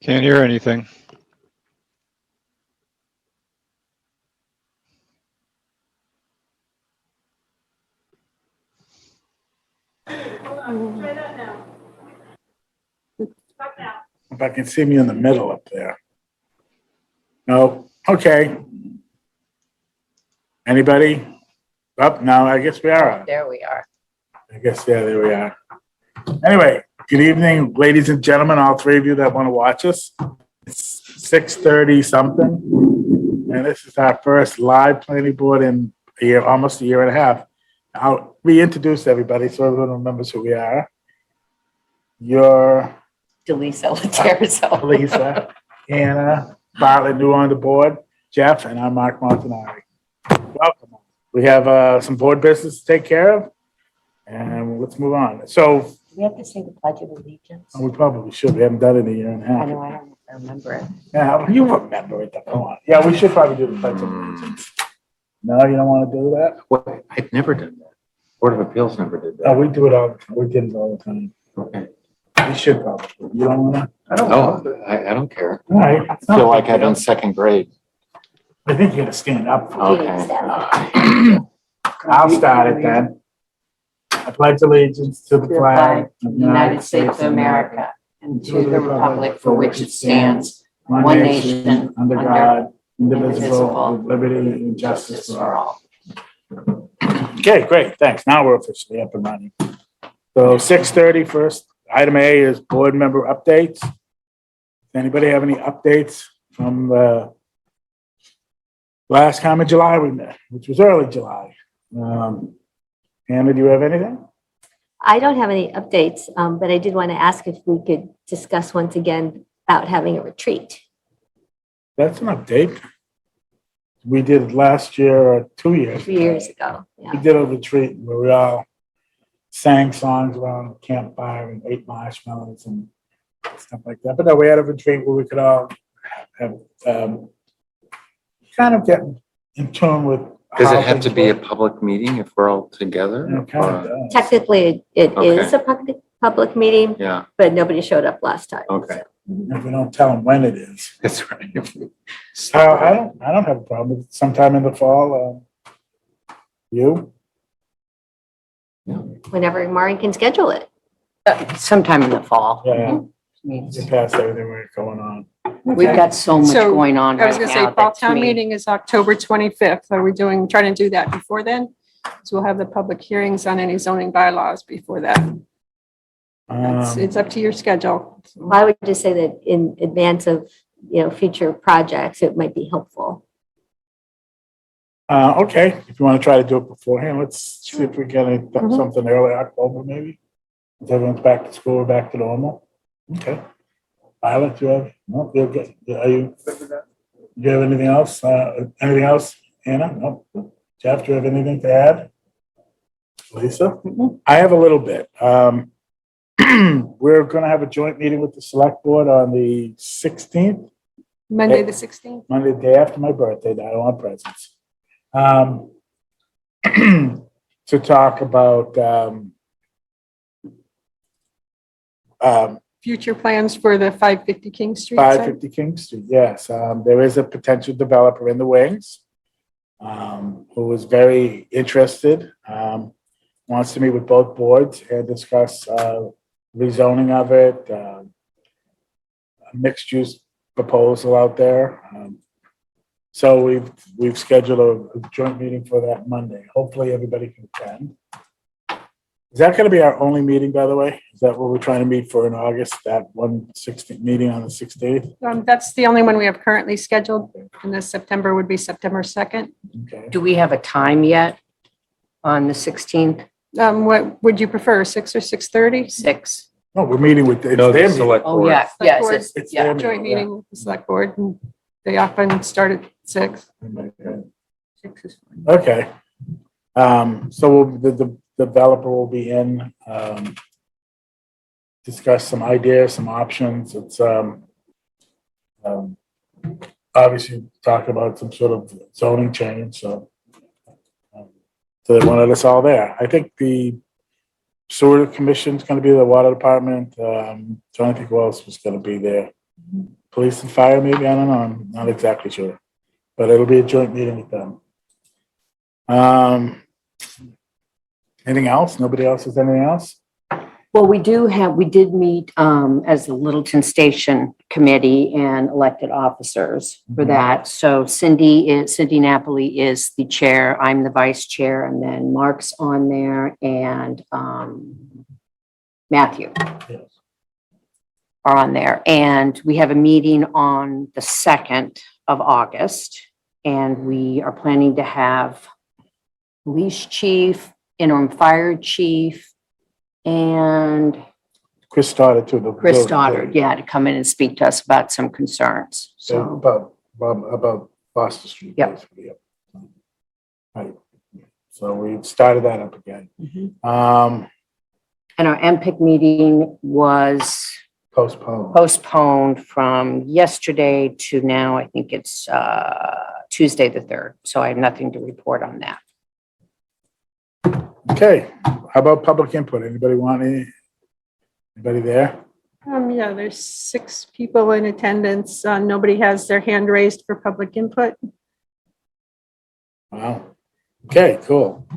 Can't hear anything. If I can see me in the middle up there. No, okay. Anybody? Up now, I guess we are. There we are. I guess, yeah, there we are. Anyway, good evening, ladies and gentlemen, all three of you that want to watch us. It's 6:30 something, and this is our first live planning board in a year, almost a year and a half. I'll reintroduce everybody so everyone remembers who we are. You're Delisa Laterzo. Lisa, Anna, Bartlett, new on the board, Jeff, and I'm Mark Montanari. Welcome. We have some board business to take care of, and let's move on. So We have to say the Pledge of Allegiance. we probably should. We haven't done it in a year and a I half. know, I don't remember it. Yeah, you remember it. Come on. Yeah, we should probably do the Pledge of Allegiance. No, you don't want to do that? What? I've never done that. Board of Appeals never did No, that. we do it all the time. We did it all the time. Okay. We should probably. You don't want to? I don't No, I don't care. All right. I feel like I'm in second grade. I think you're going to stand up. For it. Okay. I'll start it then. I pledge allegiance to the flag of the United States of America and to the republic for which it stands, one nation, under God, indivisible, with liberty and justice for all. Okay, great, thanks. Now we're officially up and running. So 6:30 first, item A is board member updates. Does anybody have any updates from the last time in July we met, which was early July? Anna, do you have anything? I don't have any updates, but I did want to ask if we could discuss once again about having a retreat. That's an update. We did it last year or 2 years. 2 years ago. We Yeah. did a retreat where we all sang songs around a campfire and ate marshmallows and stuff like that. But no, we had a retreat where we could all have kind of get in tune with. Does how it have to things be a work. public meeting if we're all together? Yeah, it kind of Or- does. Technically, it is a public meeting, Yeah, but nobody showed up last time. okay. If we don't tell them when it is. That's right. I don't have a problem with it. Sometime in the fall. You? Whenever Maureen can schedule it. Sometime in the fall. Yeah, Means you passed everything we're going on. We've got so much So, going on I was right gonna say, now. fall that to town me- meeting is October 25th. Are we trying to do that before then? So we'll have the public hearings on any zoning bylaws before that. It's up to your schedule. I would just say that in advance of, future projects, it might be helpful. Okay, if you want to try to do it beforehand, let's see if we get something early October, maybe. If everyone's back to school, or back to normal. Okay. Violet, do you have, no, you're good. Are you? Do you have anything else? Anything else, Anna? No. Jeff, do you have anything to add? Lisa? I have a little bit. We're gonna have a joint meeting with the select board on the 16th. Monday, the 16th. Monday, the day after my birthday, I don't want presents. To talk about Future plans for the 550 King Street site. 550 King Street, yes. There is a potential developer in the wings who is very interested, wants to meet with both boards and discuss rezoning of it, a mixed-use proposal out there. So we've scheduled a joint meeting for that Monday. Hopefully, everybody can attend. Is that going to be our only meeting, by the way? Is that what we're trying to meet for in August, that 1/16 meeting on the 16th? That's the only one we have currently scheduled. And this September would be September 2nd. Okay. Do we have a time yet on the 16th? What would you prefer, 6 or 6:30? 6? No, we're meeting with, it's No, their the meeting. select Oh, board. yeah, Select yes, board. It's yeah. their Joint meeting with the select board. And they often start at 6. Yeah. 6 is fine. Okay. So the developer will be in, discuss some ideas, some options. It's, obviously talk about some sort of zoning change, so. So they wanted us all there. I think the sewer commission's gonna be the water department, trying to think who else was gonna be there. Police and fire, maybe, I don't know, I'm not exactly sure. But it'll be a joint meeting with them. Anything else? Nobody else has anything else? Well, we did meet as the Littleton Station Committee and elected officers for Mhm. that. So Cindy Napoli is the chair, I'm the vice chair, and then Mark's on there and Matthew Yes. are on there. And we have a meeting on the 2nd of August. And we are planning to have police chief, interim fire chief, and Chris Stoddard too. Chris Stoddard, yeah, to come in and speak to us about some concerns. So, About Foster Street. Yep. Basically, yep. Right. So we've started that up again. and Um, our MPIC meeting was postponed from yesterday to now. I think it's Tuesday the 3rd. So I have nothing to report on that. Okay, how about public input? Anybody there? Yeah, there's 6 people in attendance. Nobody has their hand raised for public input. Wow. Okay, cool.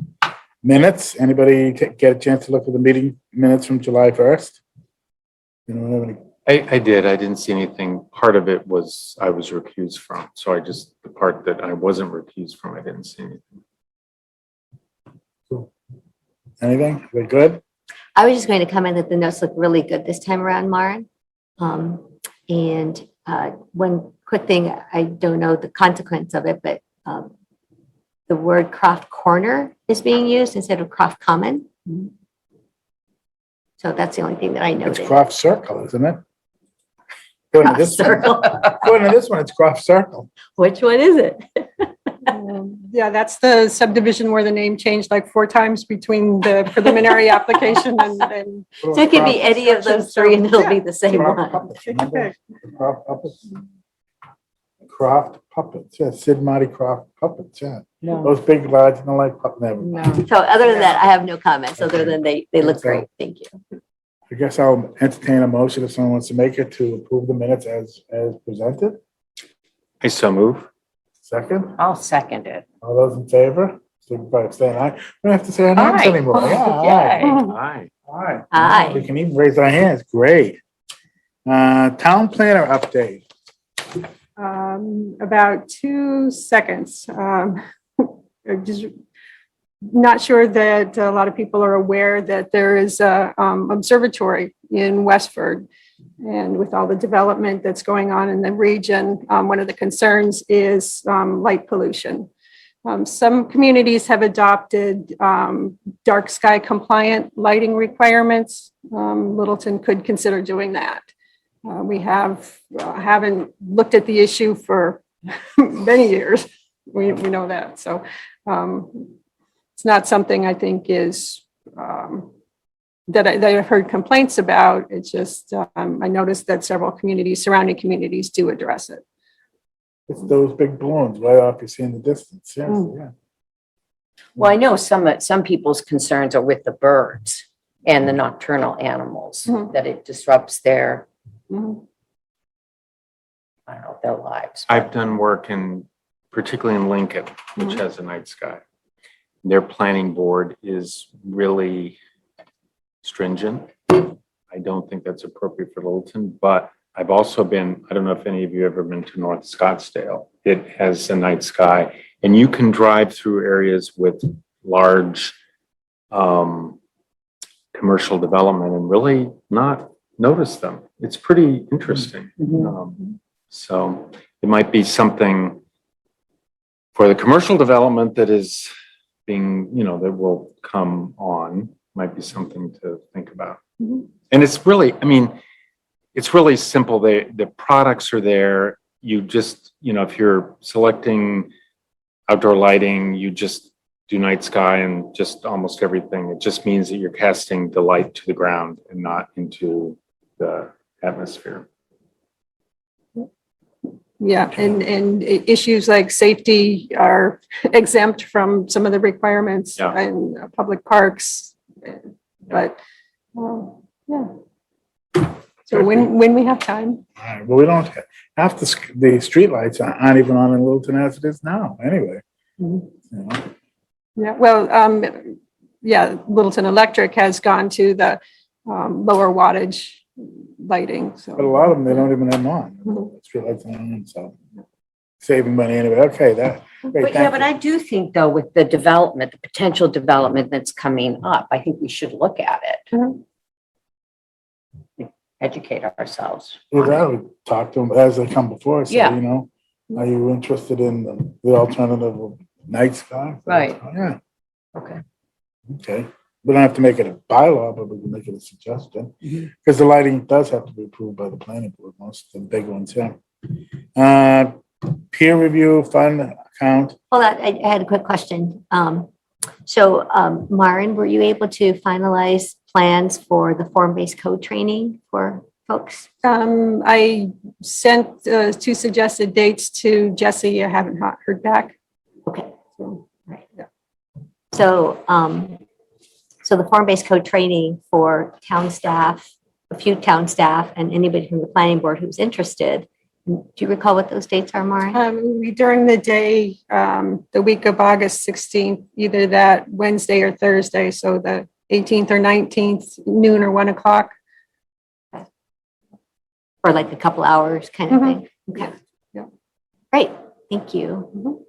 Minutes, anybody get a chance to look at the meeting minutes from July 1st? Anyone have any? I did. I didn't see anything. Part of it was I was recused from. So the part that I wasn't recused from, I didn't see anything. Anything? Are they good? I was just going to comment that the notes look really good this time around, Maren. And one quick thing, I don't know the consequence of it, but the word Croft Corner is being used instead of Croft Common. So that's the only thing that I It's noted. Croft Circle, isn't it? According to Croft this one- Circle. according to this one, it's Croft Circle. Which one is it? Yeah, that's the subdivision where the name changed like 4 times between the preliminary application and So it could be any of those 3 and it'll be the same Croft one. Puppets, remember? Croft Puppets. Croft Puppets, yeah, Sid Marty Croft Puppets, yeah. Those big, large, no like puppet, never. So other than that, I have no comments, other than they look great. Thank you. I guess I'll entertain a motion if someone wants to make it to approve the minutes as presented. I so move. Second, I'll second it. all those in favor, signify by saying aye. We don't have to say our names Aye. anymore. Yeah, Yay. Aye. aye. Aye. We can even raise our hands, great. Town planner update. about 2 seconds. I'm just not sure that a lot of people are aware that there is a observatory in Westford. And with all the development that's going on in the region, one of the concerns is light pollution. Some communities have adopted dark sky compliant lighting requirements. Littleton could consider doing that. We haven't looked at the issue for many years. We know that. So it's not something I think is that I've heard complaints about. It's just I noticed that several surrounding communities do address it. It's those big balloons way off you see in the distance, yes, yeah. Well, I know some people's concerns are with the birds and the nocturnal animals, Mhm. that it disrupts their, Mhm. I don't know, their lives. I've done work particularly in Lincoln, which has a night sky. Their planning board is really stringent. I don't think that's appropriate for Littleton, but I've also been, I don't know if any of you have ever been to North Scottsdale. It has a night sky and you can drive through areas with large commercial development and really not notice them. It's pretty interesting. So it might be something for the commercial development that is being, that will come on, might be something to think about. Mhm. And it's really, it's really simple. The products are there. You just, if you're selecting outdoor lighting, you just do night sky and just almost everything. It just means that you're casting the light to the ground and not into the atmosphere. Yeah, and issues like safety are exempt from some of the requirements Yeah. in public parks. But yeah. So when we have time. All right, well, we don't, half the streetlights aren't even on in Littleton as it is now, anyway. Mhm. You know? Yeah, well, yeah, Littleton Electric has gone to the lower wattage lighting, so. But a lot of them, they don't even have them on. Mhm. Streetlights aren't on, so saving money anyway. Okay, that, great, But yeah, thank but you. I do think though, with the development, the potential development that's coming up, I think we should look at it. Mhm. Educate ourselves. Well, on it. that would talk to them as they come before us, say, Yeah. you know, are you interested in the alternative of night sky? Right. Yeah, Okay. okay. We don't have to make it a bylaw, but we can make it a suggestion. Mhm. Because the lighting does have to be approved by the planning board, most of the big ones, yeah. Peer review fund account, Hold on, I had a quick question. So, Maren, were you able to finalize plans for the form-based code training for folks? I sent 2 suggested dates to Jesse. I haven't heard back. Okay, So, right. So, so the form-based code training for town staff, a few town staff, and anybody from the planning board who's interested. Do you recall what those dates are, Maren? During the day, the week of August 16th, either that Wednesday or Thursday, so the 18th or 19th, noon or 1 o'clock. For like a couple hours kind of Mhm. thing? Okay. Yeah. Great, thank you.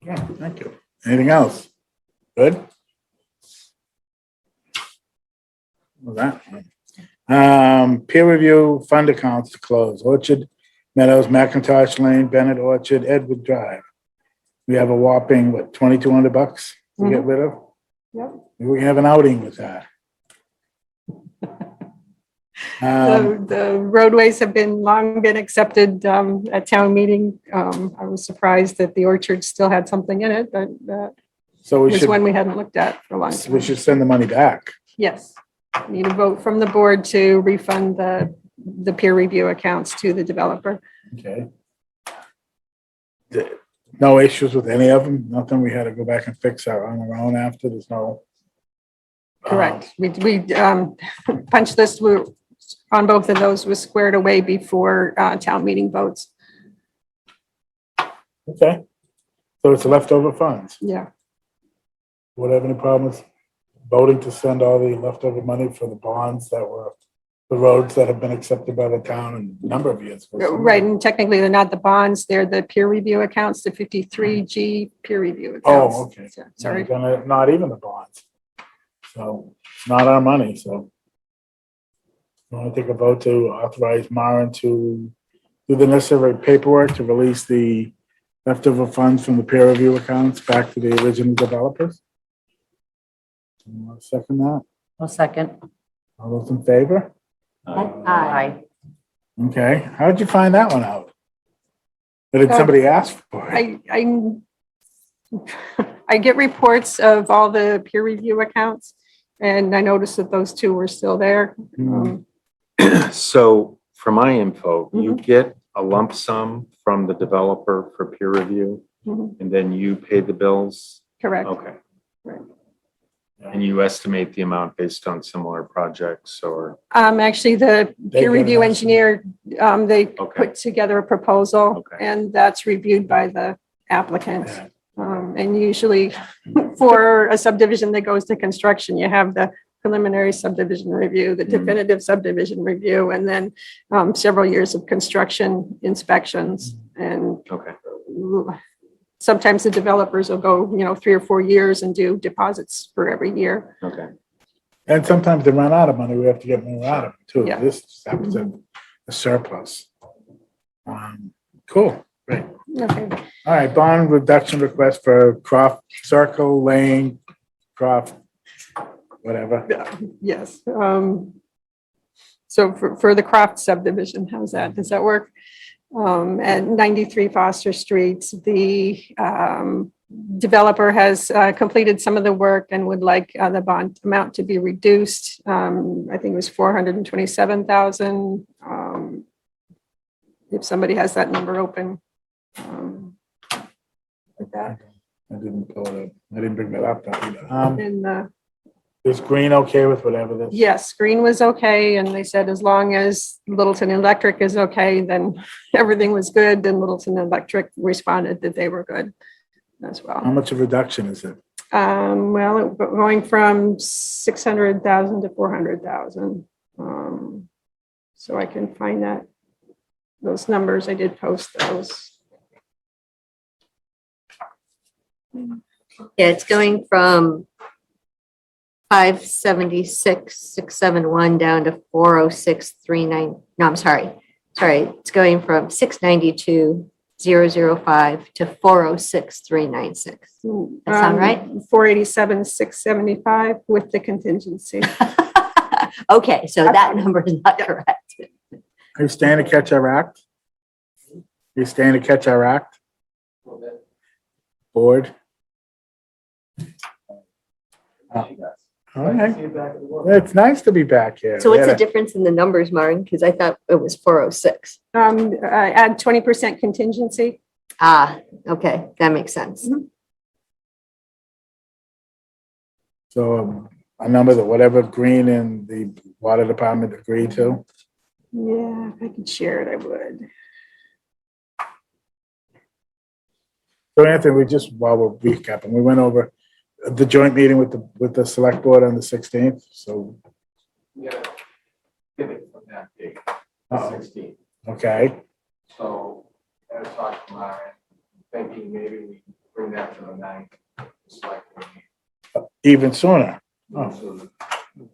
yeah, thank you. Anything else? Good? Well, that one. Peer review fund accounts to close, Orchard Meadows, McIntosh Lane, Bennett Orchard, Edward Drive. We have a whopping, what, $2,200 to get rid of? Yep. Maybe we can have an outing with that. The roadways have long been accepted at town meeting. I was surprised that the orchard still had something in it, but that So we was one should, we hadn't looked at for a long we time. should send the money back. Yes. Need a vote from the board to refund the peer review accounts to the developer. Okay. No issues with any of them? Nothing we had to go back and fix on our own after? There's no. Correct. We punch list on both of those was squared away before town meeting votes. Okay. So it's leftover funds. Yeah. Would have any problems voting to send all the leftover money for the bonds that were the roads that have been accepted by the town in a number of years ago? Right, and technically they're not the bonds, they're the peer review accounts, the 53G peer review accounts. Oh, okay. So, sorry. Not even the bonds. So it's not our money, so. I want to take a vote to authorize Maren to do the necessary paperwork to release the leftover funds from the peer review accounts back to the original developers. You want to second that? I'll second. All those in favor? Aye. Okay, how did you find that one out? Or did somebody ask for it? I get reports of all the peer review accounts, and I noticed that those 2 were still there. Hmm. So for my info, you Mm-hmm. get a lump sum from the developer for peer review, Mhm. and then you pay the bills? Correct. Okay. Right. And you estimate the amount based on similar projects or? Actually, the They peer give review an engineer, they Okay. put together a proposal, Okay. and that's reviewed by the applicant. Yeah. And usually for a subdivision that goes to construction, you have the preliminary subdivision review, the definitive subdivision review, and then several years of construction inspections. And Okay. sometimes the developers will go, 3 or 4 years and do deposits for every year. Okay. And sometimes they run out of money, we have to get more out of it too. Yeah. This just happens to have a surplus. Cool, great. Okay. All right, bond reduction request for Croft Circle Lane, Croft, whatever. Yes. So for the Croft subdivision, how's that? Does that work? At 93 Foster Street, the developer has completed some of the work and would like the bond amount to be reduced. I think it was 427,000. If somebody has that number open. Like that. I didn't pull it up. I didn't bring that up. Either. And Is Green okay with whatever this? Yes, Green was okay, and they said as long as Littleton Electric is okay, then everything was good. Then Littleton Electric responded that they were good as How well. much of reduction is it? Well, going from 600,000 to 400,000. So I can find those numbers. I did post those. Yeah, it's going from 576,671 down to 406,39. No, I'm sorry. It's going from 692,005 to 406,396. That sound right? 487,675 with the contingency. Okay, so that number is not correct. Are you staying to catch our act? You staying to catch our act? Board? All right. It's nice to be back here. So what's the Yeah. difference in the numbers, Martin? Because I thought it was 406. I add 20% contingency. Ah, okay, that makes sense. So a number that whatever Green and the water department agreed to. Yeah, if I could share it, I would. So Anthony, while we're recapping, we went over the joint meeting with the select board on the 16th. So, Yeah. Pivot from that date, Uh-oh. 16. okay. So, I was talking to Myron, thinking maybe we bring that to the 9th. It's like, Even sooner. Oh.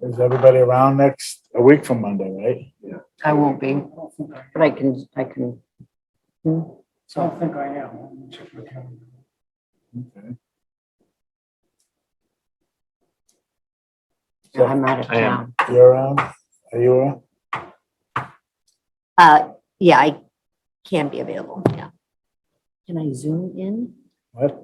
Is everybody around a week from Monday, right? I won't be, but I can. So I think I am. Let me check my calendar. Okay. I'm out of I am. town. You're around? Are you around? Yeah, I can be available, yeah. Can I zoom in? What?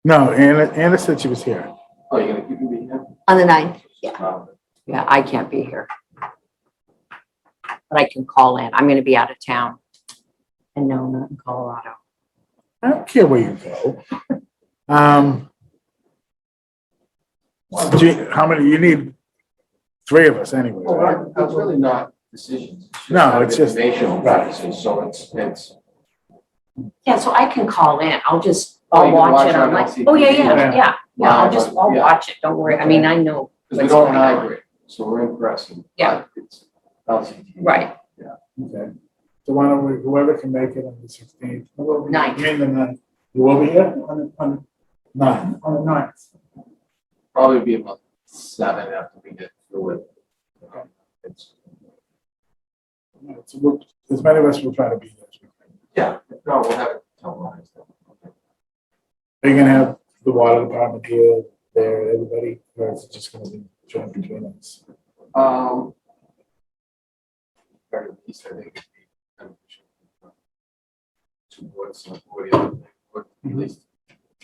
No, Anna said she was here. Oh, you're gonna keep me here? On the 9th, yeah. Yeah, I can't be here. But I can call in. I'm gonna be out of town. And no, not in Colorado. I don't care where you go. How many, you need 3 of us anyway, right? It's really not decisions. No, it's just- Informational right. purposes, so it's. Yeah, so I can call in. I'll Oh, I'll you can watch watch it on on my, LCD. oh, yeah. Yeah. I'll Yeah. watch it. Don't worry. I mean, I know. Because we what's don't going on. hybrid, so we're in person. Yeah. but It's LCD. Right. Okay. So why don't whoever can make it on the 16th. Ninth. I mean the 9th. You will be here? On the 9. on the 9th. Probably be about 7 after we get through it. It's- So as many of us will try to be there. Yeah, no, we'll have it televised. Are you gonna have the water department here, there, everybody, or is it just gonna be joint between us? Very least, I think it'd be beneficial. 2 boards, select board, the other thing, or at least.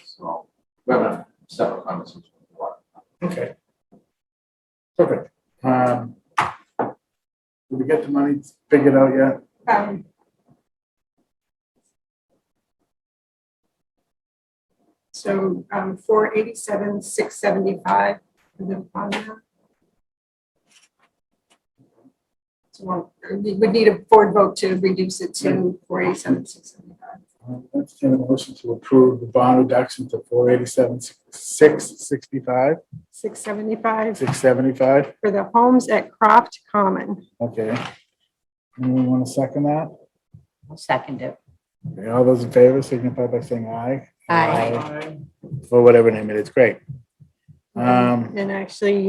So, we have a separate conversation with the water. Okay. Perfect. Did we get the money figured out yet? So 487,675 for the bond amount. So we would need a board vote to reduce it to 487,675. Let's take a motion to approve the bond reduction to 487,665, 675 675. for the homes at Croft Common. Okay. Anyone want to second that? I'll second it. Okay, all those in favor signify by saying aye. Aye. For whatever name it is, great. And actually,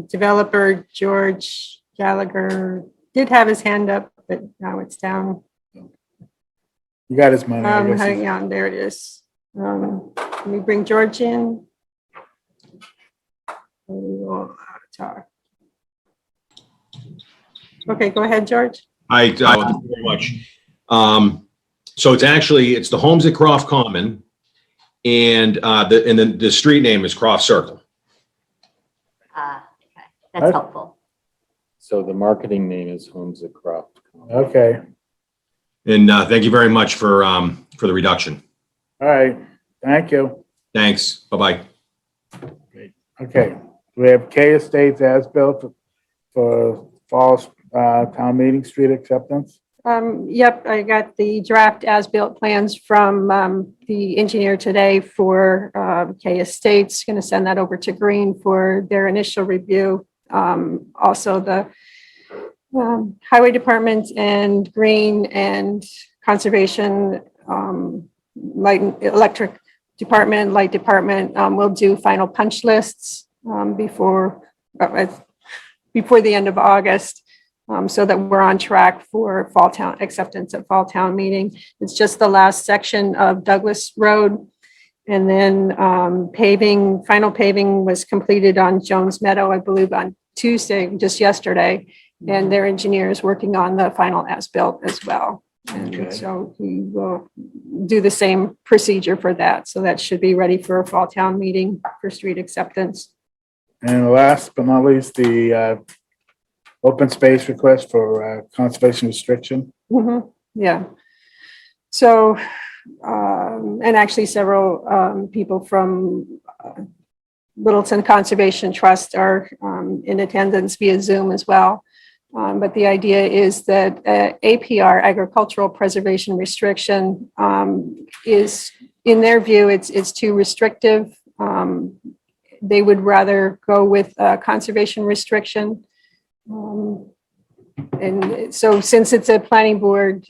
developer George Gallagher did have his hand up, but now it's down. You got his money, I guess. Hang on, there it is. Let me bring George in. We will talk. Okay, go ahead, George. Thank you very much. So it's the homes at Croft Common and the street name is Croft Circle. Okay, that's helpful. So the marketing name is Homes at Croft. Okay, And thank you very much for the reduction. all right, thank you. Thanks. Bye-bye. Okay, we have K Estates as built for Falls Town Meeting Street acceptance. Yep, I got the draft as-built plans from the engineer today for K Estates. Going to send that over to Green for their initial review. Also, the Highway Department and Green and Conservation, Light and Electric Department, Light Department will do final punch lists before the end of August. So that we're on track for Fall Town acceptance at Fall Town meeting. It's just the last section of Douglas Road. And then final paving was completed on Jones Meadow, I believe on Tuesday, just yesterday. And their engineer is working on the final as-built as well. Okay. And so he will do the same procedure for that. So that should be ready for a Fall Town meeting for street acceptance. And last but not least, the open space request for conservation restriction. Yeah. So, and actually several people from Littleton Conservation Trust are in attendance via Zoom as well. But the idea is that APR, agricultural preservation restriction, is, in their view, it's too restrictive. They would rather go with conservation restriction. And so since it's a planning board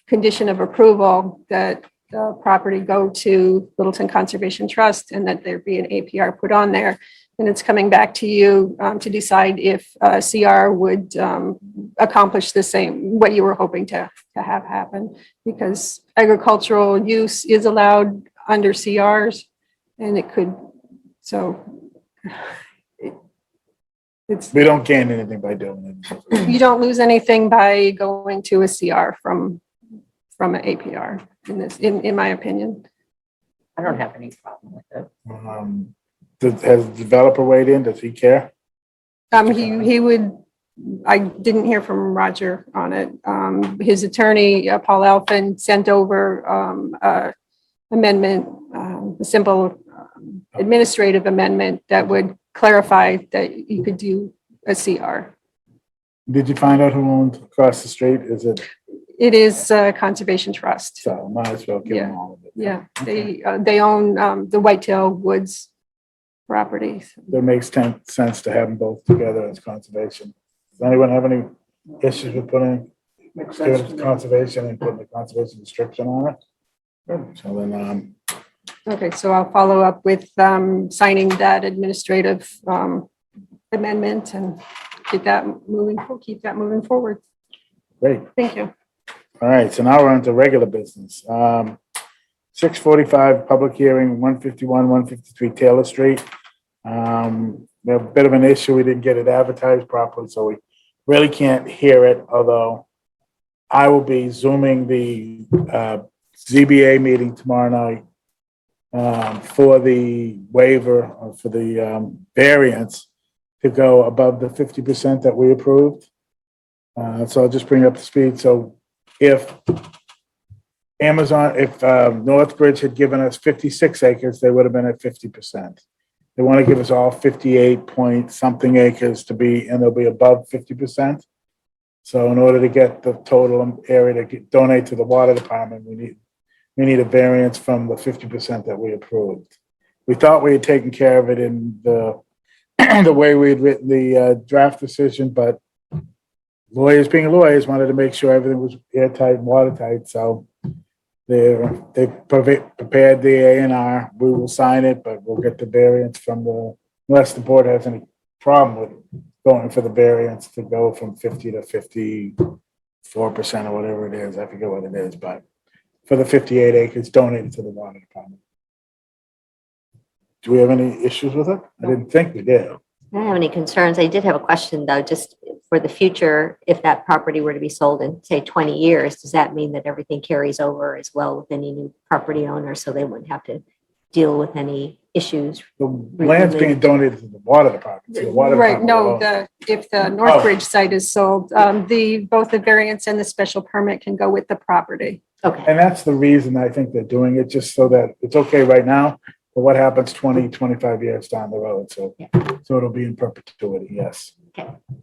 condition of approval that the property go to Littleton Conservation Trust and that there be an APR put on there, then it's coming back to you to decide if CR would accomplish the same, what you were hoping to have happen. Because agricultural use is allowed under CRs and it could, so We don't gain anything by doing it. you don't lose anything by going to a CR from an APR in my opinion. I don't have any problem with it. Has the developer weighed in? Does he care? He would, I didn't hear from Roger on it. His attorney, Paul Elfin, sent over amendment, a simple administrative amendment that would clarify that you could do a CR. Did you find out who owns across the street? Is it, It is Conservation Trust. so might as well give them all of it. Yeah, they own the Whitetail Woods properties. That makes sense to have them both together as conservation. Does anyone have any issues with putting Makes sense to me. conservation and putting the conservation restriction on it? Good. So then, Okay, so I'll follow up with signing that administrative amendment and keep that moving forward. great. Thank you. All right, so now we're on to regular business. 6:45, public hearing, 151, 153 Taylor Street. We have a bit of an issue. We didn't get it advertised properly, so we really can't hear it, although I will be Zooming the ZBA meeting tomorrow night for the waiver, or for the variance to go above the 50% that we approved. So I'll just bring up the speed. So if Northbridge had given us 56 acres, they would have been at 50%. They want to give us all 58 point something acres to be, and they'll be above 50%. So in order to get the total area to donate to the water department, we need a variance from the 50% that we approved. We thought we had taken care of it in the the way we had written the draft decision, but lawyers being lawyers wanted to make sure everything was airtight and watertight. So they prepared the A&R. We will sign it, but we'll get the variance unless the board has any problem with going for the variance to go from 50 to 54% or whatever it is. I forget what it is, but for the 58 acres donated to the water department. Do we have any issues with it? I didn't think we did. I don't have any concerns. I did have a question though, just for the future, if that property were to be sold in, say, 20 years, does that mean that everything carries over as well with any new property owner, so they wouldn't have to deal with any issues? The land's being donated to the water department. So the water Right, department no, will- if the Northbridge site is sold, both the variance and the special permit can go with the property. Okay, And that's the reason I think they're doing it, just so that it's okay right now, but what happens 20, 25 years down the road, so. Yeah. So it'll be in perpetuity, yes.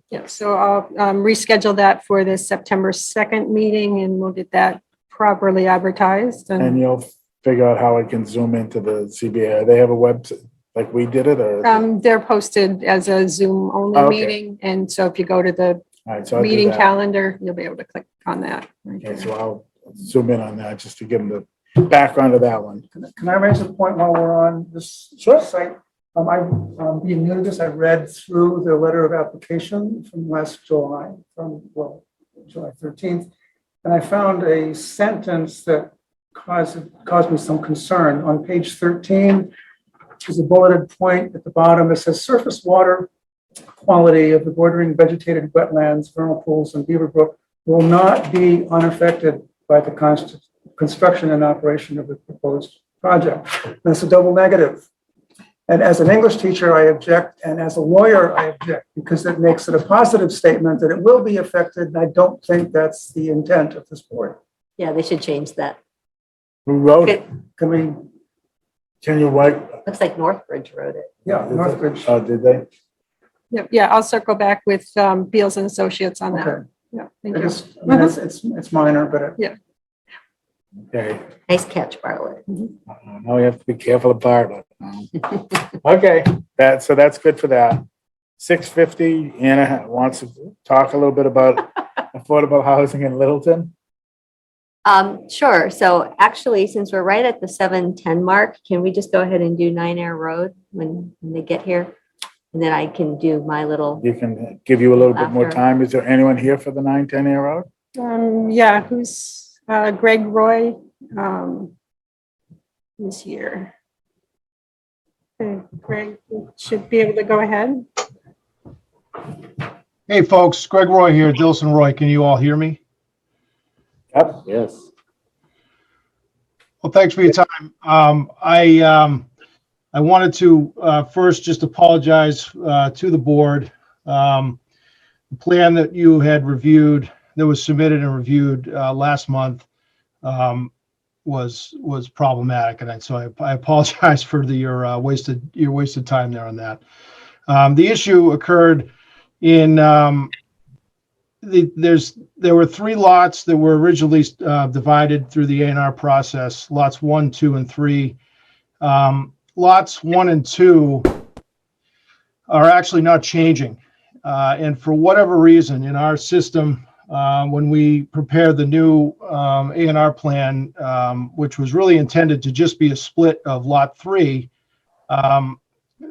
Yeah, so I'll reschedule that for the September 2nd meeting and we'll get that properly advertised And and you'll figure out how I can zoom into the CBA. They have a website, like we did it, or? they're posted as a Zoom only Oh, okay. meeting. And so if you go to the All right, so I'll do meeting that. calendar, you'll be able to click on that. right Okay, there. so I'll zoom in on that, just to give them the background of that one. Can I raise a point while we're on this site? Being new to this, I read through the letter of application from last July, July 13th. And I found a sentence that caused me some concern. On page 13, there's a bulleted point at the bottom. It says surface water quality of the bordering vegetated wetlands, vernal pools, and beaver brook will not be unaffected by the construction and operation of the proposed project. That's a double negative. And as an English teacher, I object, and as a lawyer, I object, because it makes it a positive statement that it will be affected, and I don't think that's the intent of this board. yeah, they should change that. Who wrote it? Can we, Can you write? Looks like Northbridge wrote it. yeah, Northbridge. Oh, did they? Yeah, I'll circle back with Beals and Associates on that. Okay. Yeah, thank I you. just, I mean, it's minor, but Okay, Nice catch, Bartlett. now we have to be careful of Bartlett. Okay, so that's good for that. 6:50, Anna wants to talk a little bit about affordable housing in Littleton. Sure. So actually, since we're right at the 7:10 mark, can we just go ahead and do 9 Air Road when they get here? And then I can do my little, You can give you a little bit more After. time. Is there anyone here for the 910 Air Road? Yeah, who's Greg Roy? Who's here? Okay, Greg should be able to go ahead. Hey, folks, Greg Roy here, Dilson Roy. Can you all hear me? Yep. Yes. Well, thanks for your time. I wanted to first just apologize to the board. The plan that you had reviewed, that was submitted and reviewed last month, was problematic, and so I apologize for your wasted time there on that. The issue occurred in there were 3 lots that were originally divided through the A&R process, lots 1, 2, and 3. Lots 1 and 2 are actually not changing. And for whatever reason in our system, when we prepared the new A&R plan, which was really intended to just be a split of lot 3,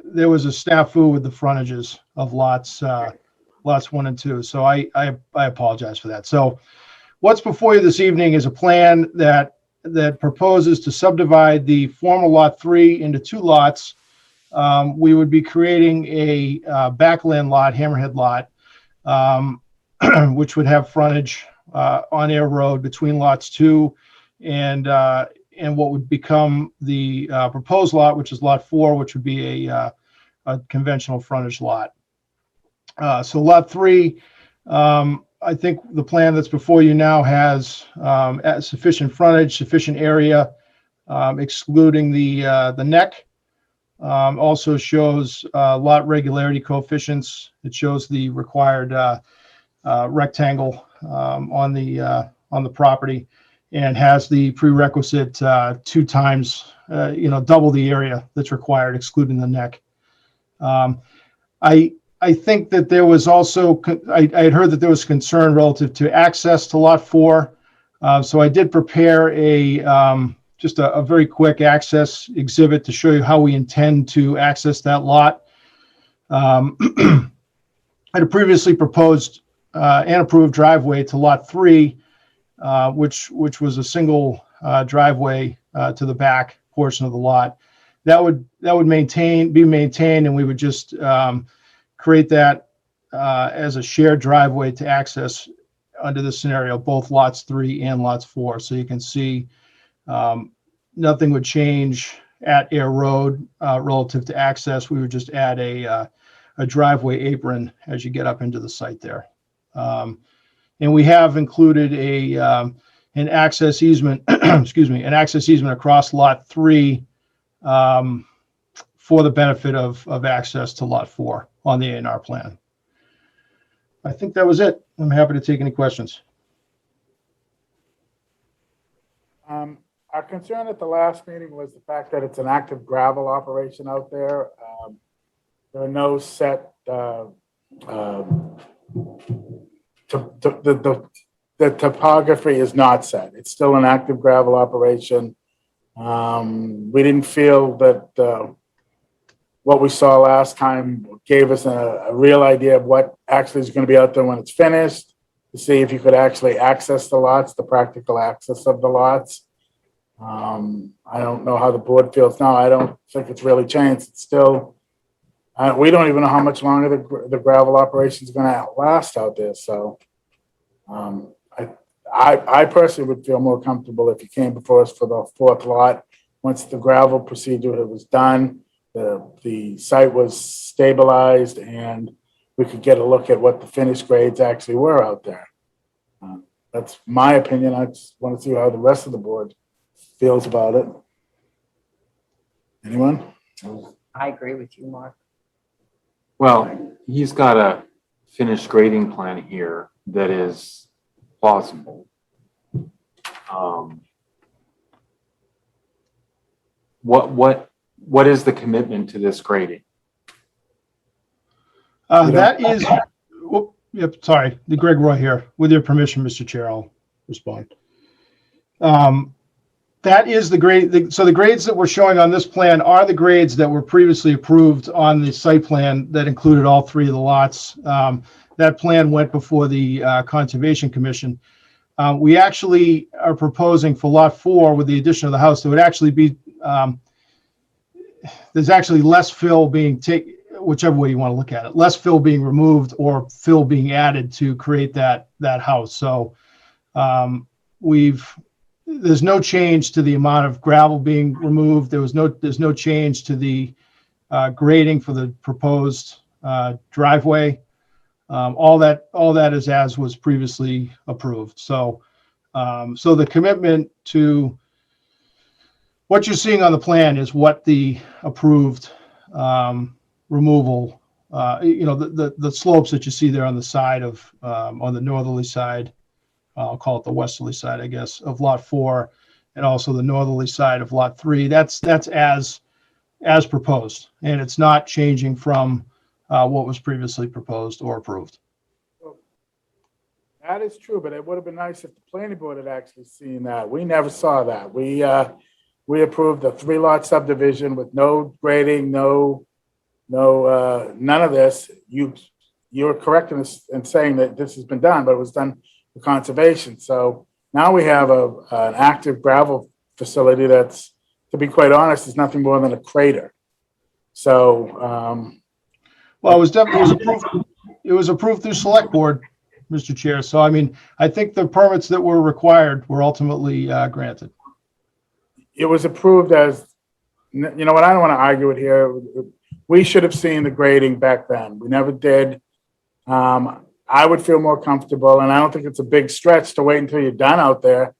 there was a snafu with the frontages of lots 1 and 2. So I apologize for that. So what's before you this evening is a plan that proposes to subdivide the former lot 3 into 2 lots. We would be creating a backland lot, hammerhead lot, which would have frontage on Air Road between lots 2 and what would become the proposed lot, which is lot 4, which would be a conventional frontage lot. So lot 3, I think the plan that's before you now has sufficient frontage, sufficient area, excluding the neck. Also shows lot regularity coefficients. It shows the required rectangle on the property, and has the prerequisite 2 times, double the area that's required, excluding the neck. I think that there was also, I had heard that there was concern relative to access to lot 4. So I did prepare just a very quick access exhibit to show you how we intend to access that lot. I had previously proposed and approved driveway to lot 3, which was a single driveway to the back portion of the lot. That would be maintained, and we would just create that as a shared driveway to access, under this scenario, both lots 3 and lots 4. So you can see nothing would change at Air Road relative to access. We would just add a driveway apron as you get up into the site there. And we have included an access easement, excuse me, an access easement across lot 3 for the benefit of access to lot 4 on the A&R plan. I think that was it. I'm happy to take any questions. Our concern at the last meeting was the fact that it's an active gravel operation out there. There are no set, the topography is not set. It's still an active gravel operation. We didn't feel that what we saw last time gave us a real idea of what actually is going to be out there when it's finished, to see if you could actually access the lots, the practical access of the lots. I don't know how the board feels now. I don't think it's really changed. It's still, we don't even know how much longer the gravel operation is going to last out there. So I personally would feel more comfortable if you came before us for the 4th lot. Once the gravel procedure was done, the site was stabilized, and we could get a look at what the finished grades actually were out there. That's my opinion. I just want to see how the rest of the board feels about it. Anyone? I agree with you, Mark. Well, he's got a finished grading plan here that is plausible. What is the commitment to this grading? That is, yep, sorry, the Greg Roy here. With your permission, Mr. Chair, I'll respond. That is the grade. So the grades that we're showing on this plan are the grades that were previously approved on the site plan that included all 3 of the lots. That plan went before the Conservation Commission. We actually are proposing for lot 4, with the addition of the house, there would actually be, there's actually less fill being taken, whichever way you want to look at it, less fill being removed or fill being added to create that house. So there's no change to the amount of gravel being removed. There's no change to the grading for the proposed driveway. All that is as was previously approved. So the commitment to what you're seeing on the plan is what the approved removal, the slopes that you see there on the side of, on the northerly side, I'll call it the westerly side, I guess, of lot 4, and also the northerly side of lot 3. That's as proposed, and it's not changing from what was previously proposed or approved. That is true, but it would have been nice if the planning board had actually seen that. We never saw that. We approved a 3-lot subdivision with no grading, none of this. You're correct in saying that this has been done, but it was done for conservation. So now we have an active gravel facility that's, to be quite honest, is nothing more than a crater. So, well, it was approved through select board, Mr. Chair. So, I mean, I think the permits that were required were ultimately granted. it was approved as, you know what, I don't want to argue it here. We should have seen the grading back then. We never did. I would feel more comfortable, and I don't think it's a big stretch to wait until you're done out there,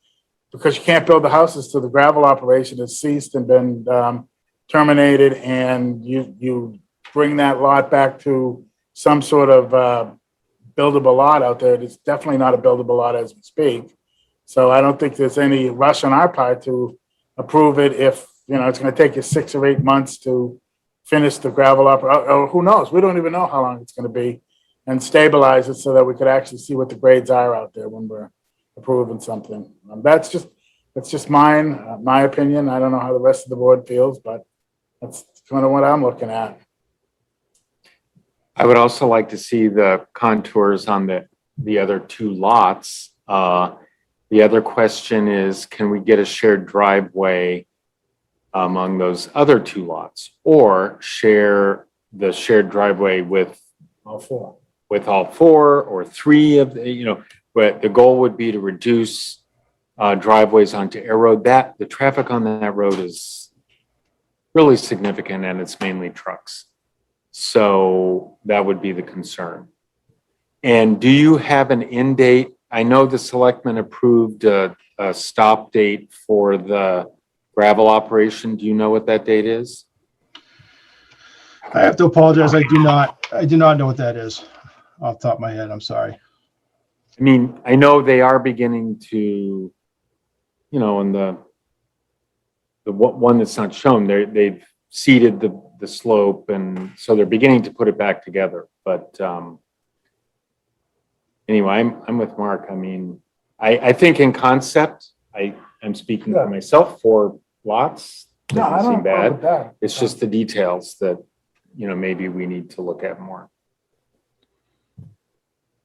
because you can't build the houses till the gravel operation has ceased and been terminated, and you bring that lot back to some sort of buildable lot out there. It's definitely not a buildable lot as we speak. So I don't think there's any rush on our part to approve it if, you know, it's going to take you 6 or 8 months to finish the gravel or who knows? We don't even know how long it's going to be, and stabilize it so that we could actually see what the grades are out there when we're approving something. That's just my opinion. I don't know how the rest of the board feels, but that's kind of what I'm looking at. I would also like to see the contours on the other 2 lots. The other question is, can we get a shared driveway among those other 2 lots, or share the shared driveway with All 4. with all 4 or 3 of the, you know, but the goal would be to reduce driveways onto Air Road. That the traffic on that road is really significant, and it's mainly trucks. So that would be the concern. And do you have an end date? I know the selectmen approved a a stop date for the gravel operation. Do you know what that date is? I have to apologize. I do not know what that is off the top of my head. I'm sorry. I mean, I know they are beginning to, you know, in the one that's not shown, they've seeded the slope, and so they're beginning to put it back together. But anyway, I'm with Mark. I mean, I think in concept, I'm speaking for myself, 4 lots No, I doesn't don't seem know bad. about that. It's just the details that, you know, maybe we need to look at more.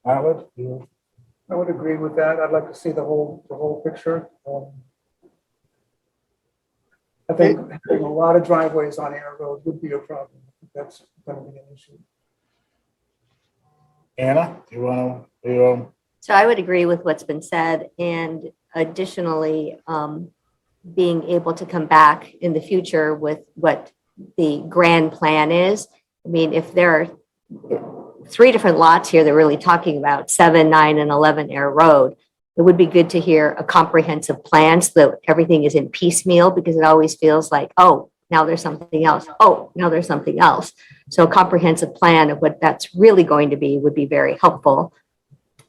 Howard? I would agree with that. I'd like to see the whole picture. I think having a lot of driveways on Air Road would be a problem. That's going to be an issue. Anna, do you want to, So I would agree with what's been said, and additionally, being able to come back in the future with what the grand plan is. I mean, if there are 3 different lots here, they're really talking about 7, 9, and 11 Air Road. It would be good to hear a comprehensive plan so that everything is in piecemeal, because it always feels like, oh, now there's something else. Oh, now there's something else. So a comprehensive plan of what that's really going to be would be very helpful.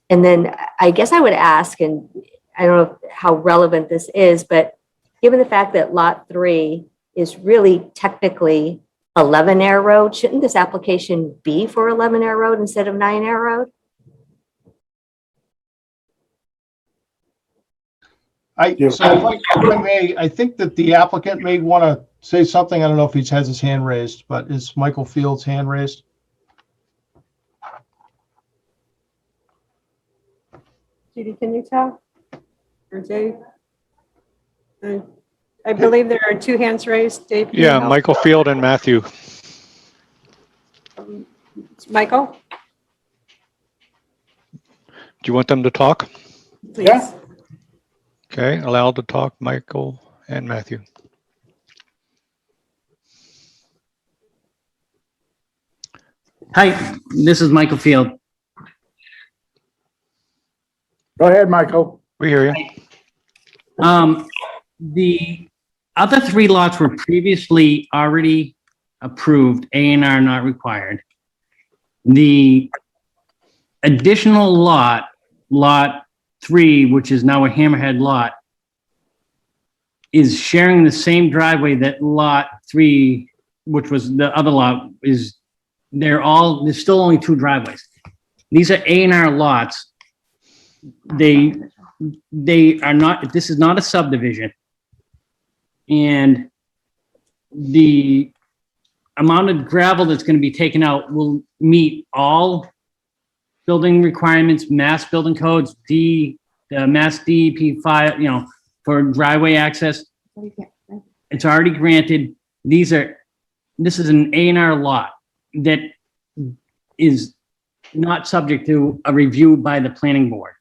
And then I guess I would ask, and I don't know how relevant this is, but given the fact that Lot 3 is really technically 11 Air Road, shouldn't this application be for 11 Air Road instead of 9 Air Road? So if I may, I think that the applicant may want to say something. I don't know if he has his hand raised, but is Michael Field's hand raised? Judy, can you tell? Or Dave? I believe there are 2 hands raised. Dave? can you Yeah, help? Michael Field and Matthew. Michael, Do you want them to talk? please. Yeah. Okay, allowed to talk, Michael and Matthew. Hi, this is Michael Field. go ahead, Michael. We hear you. The other 3 lots were previously already approved, A&R not required. The additional lot, Lot 3, which is now a Hammerhead lot, is sharing the same driveway that Lot 3, which was the other lot, is. There's still only 2 driveways. These are A&R lots. They are not, this is not a subdivision. And the amount of gravel that's going to be taken out will meet all building requirements, mass building codes, mass DEP 5, you know, for driveway access. It's already granted. This is an A&R lot that is not subject to a review by the planning board.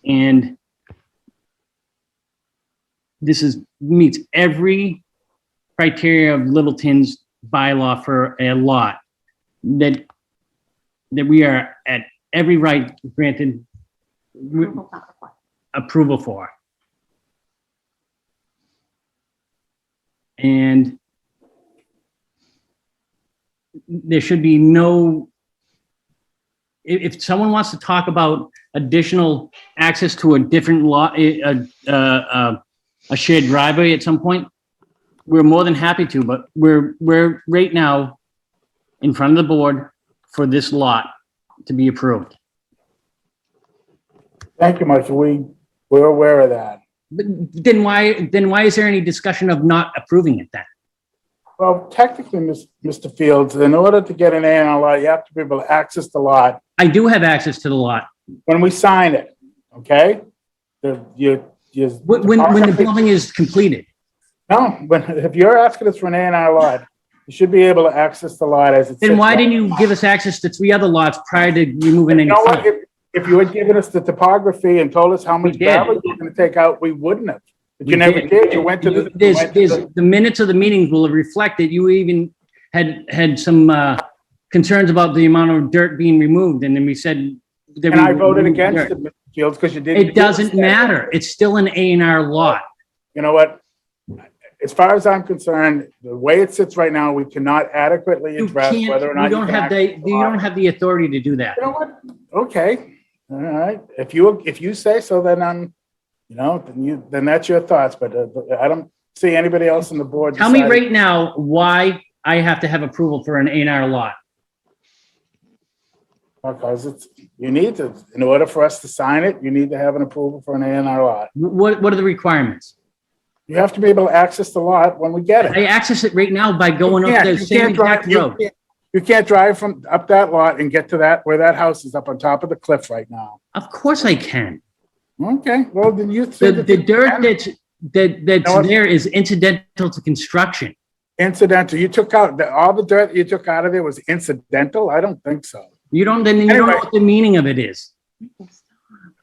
And this meets every criteria of Littleton's bylaw for a lot that we are at every right granted approval for. And there should be no, if someone wants to talk about additional access to a different lot, a shared driveway at some point, we're more than happy to, but we're right now in front of the board for this lot to be approved. Thank you, Michael. We're aware of that. But then why is there any discussion of not approving it then? Well, technically, Mr. Fields, in order to get an A&R lot, you have to be able to access the lot I do have access to the lot. when we sign it, okay? When the building is completed. No, if you're asking us for an A&R lot, you should be able to access the lot as it's. Then why didn't you give us access to 3 other lots prior to removing You any? know what? frontage? If you had given us the topography and told us how much We did. gravel you were gonna take out, we wouldn't have. But We you never did. did. You went to the. The minutes of the meetings will reflect that you even had some concerns about the amount of dirt being removed, and then we said that. And I we voted removed against dirt. it, Mr. Fields, because you didn't. It doesn't matter. It's still an A&R lot. You know what? As far as I'm concerned, the way it sits right now, we cannot adequately You address can't, whether or not you don't can have the, access you lot. don't have the authority to do that. You know what? Okay, all right. If you say so, then then that's your thoughts, but I don't see anybody else on the board. Tell me deciding- right now why I have to have approval for an A&R lot. Because you need to, in order for us to sign it, you need to have an approval for an A&R lot. What are the requirements? You have to be able to access the lot when we get it. I access it right now by going up the same exact road. You can't drive from up that lot and get to that, where that house is up on top of the cliff right now. Of course I can. Okay, well, then you. The dirt that's know what? there is incidental to construction. Incidental, you took out, all the dirt you took out of there was incidental? I don't think so. You don't know Anyway. what the meaning of it is.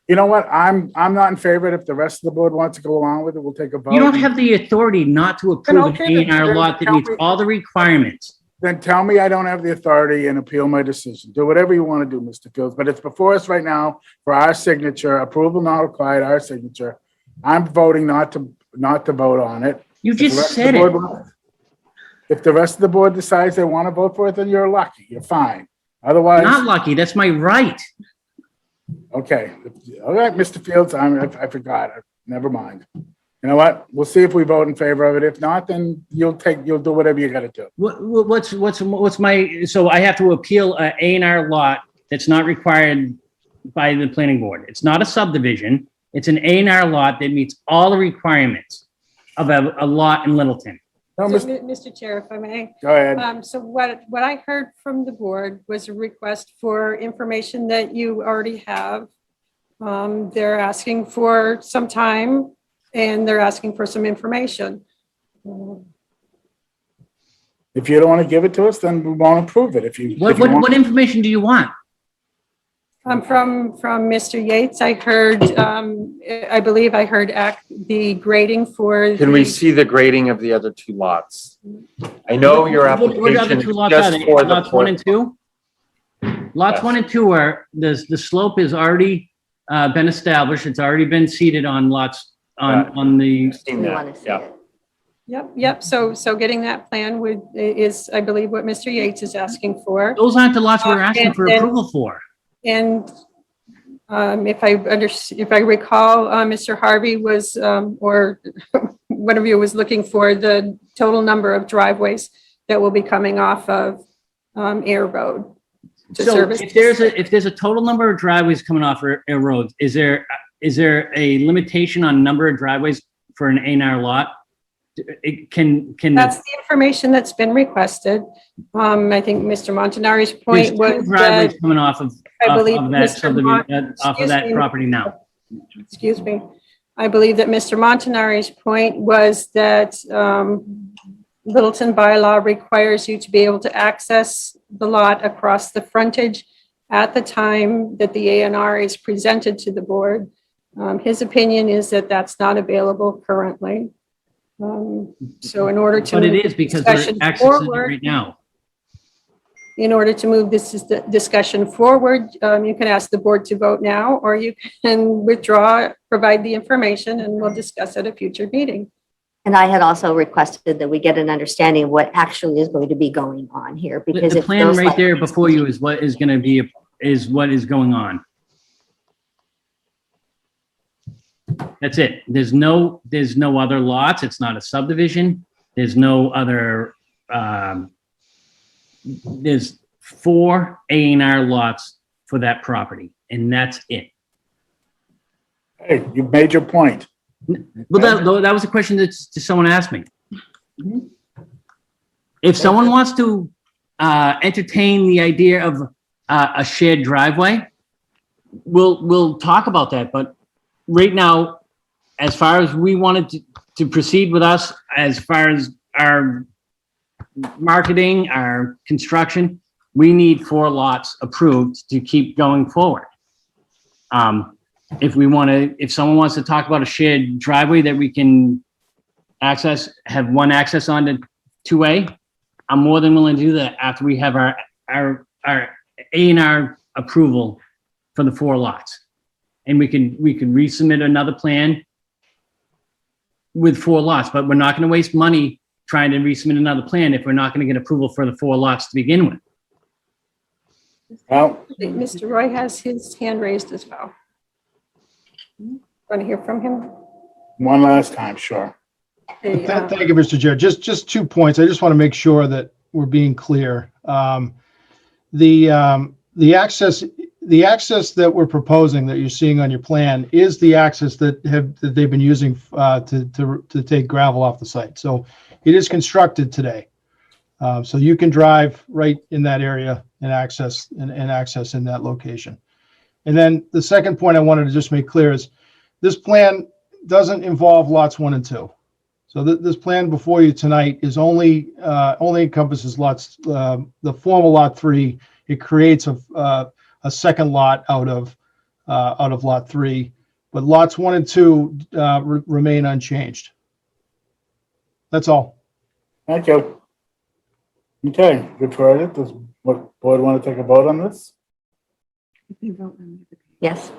You know what? I'm not in favor. If the rest of the board wants to go along with it, we'll take a vote. You don't have the authority not to approve an okay, then A&R lot that tell meets me- all the requirements. Then tell me I don't have the authority and appeal my decision. Do whatever you want to do, Mr. Fields, but it's before us right now for our signature, approval not required, our signature. I'm voting not to vote on it. You If the just rest of the said it. board- If the rest of the board decides they want to vote for it, then you're lucky. You're fine. Otherwise, Not lucky. That's my right. okay. All right, Mr. Fields, I forgot. Never mind. You know what? We'll see if we vote in favor of it. If not, then you'll do whatever you got to do. What's my, so I have to appeal a A&R lot that's not required by the planning board. It's not a subdivision. It's an A&R lot that meets all the requirements of a lot in Littleton. No, So, Mr. Chair, if I may. Go ahead. So what I heard from the board was a request for information that you already have. They're asking for some time and they're asking for some information. If you don't want to give it to us, then we won't approve it. If you want- What information do you want? From Mr. Yates, I heard, I believe I heard the grading for. Can we the- see the grading of the other two lots? I know your What other application two is lots are just they? for the. Lots 1 and 2? Lots Yes. 1 and 2 are, the slope has already been established. It's already been seeded on lots, on the, Seen We that, want to see yeah. it. Yep. So getting that plan is, I believe, what Mr. Yates is asking for. those aren't the lots we're asking for And- approval for. And if I recall, Mr. Harvey was, or one of you was looking for the total number of driveways that will be coming off of Air Road to So service. if there's a total number of driveways coming off a road, is there a limitation on number of driveways for an A&R lot? It can, That's the information that's been requested. I think Mr. Montanari's there's point two was driveways that, coming off of I believe that Mr. subdivision, off of Excuse that me. property now. excuse me, I believe that Mr. Montanari's point was that Littleton bylaw requires you to be able to access the lot across the frontage at the time that the A&R is presented to the board. His opinion is that that's not available currently. So in order to. But it move is because they're discussion accessing it forward- right now. In order to move this discussion forward, you can ask the board to vote now, or you can withdraw, provide the information, and we'll discuss at a future meeting. And I had also requested that we get an understanding of what actually is going to be going on here, because The it plan feels right like. there before you is what is gonna be, is what is going on. That's it. There's no other lots. It's not a subdivision. There's no other, there's 4 A&R lots for that property, and that's it. Hey, you've made your point. Well, that was a question that someone asked me. If someone wants to entertain the idea of a shared driveway, we'll talk about that. But right now, as far as we wanted to proceed with us, as far as our marketing, our construction, we need 4 lots approved to keep going forward. If someone wants to talk about a shared driveway that we can have one access onto 2A, I'm more than willing to do that after we have our A&R approval for the 4 lots. and we can resubmit another plan with 4 lots, but we're not gonna waste money trying to resubmit another plan if we're not gonna get approval for the 4 lots to begin with. Well, I think Mr. Roy has his hand raised as well. Want to hear from him? one last time, sure. Hey, Thank you, Mr. Chair. Just 2 points. I just want to make sure that we're being clear. The access that we're proposing, that you're seeing on your plan, is the access that they've been using to take gravel off the site. So it is constructed today. So you can drive right in that area and access in that location. And then the second point I wanted to just make clear is this plan doesn't involve lots 1 and 2. So this plan before you tonight is only encompasses lots, the formal lot 3. It creates a second lot out of lot 3, but lots 1 and 2 remain unchanged. That's all. Thank you. Okay, good for it. Does what board want to take a vote on this? Yes.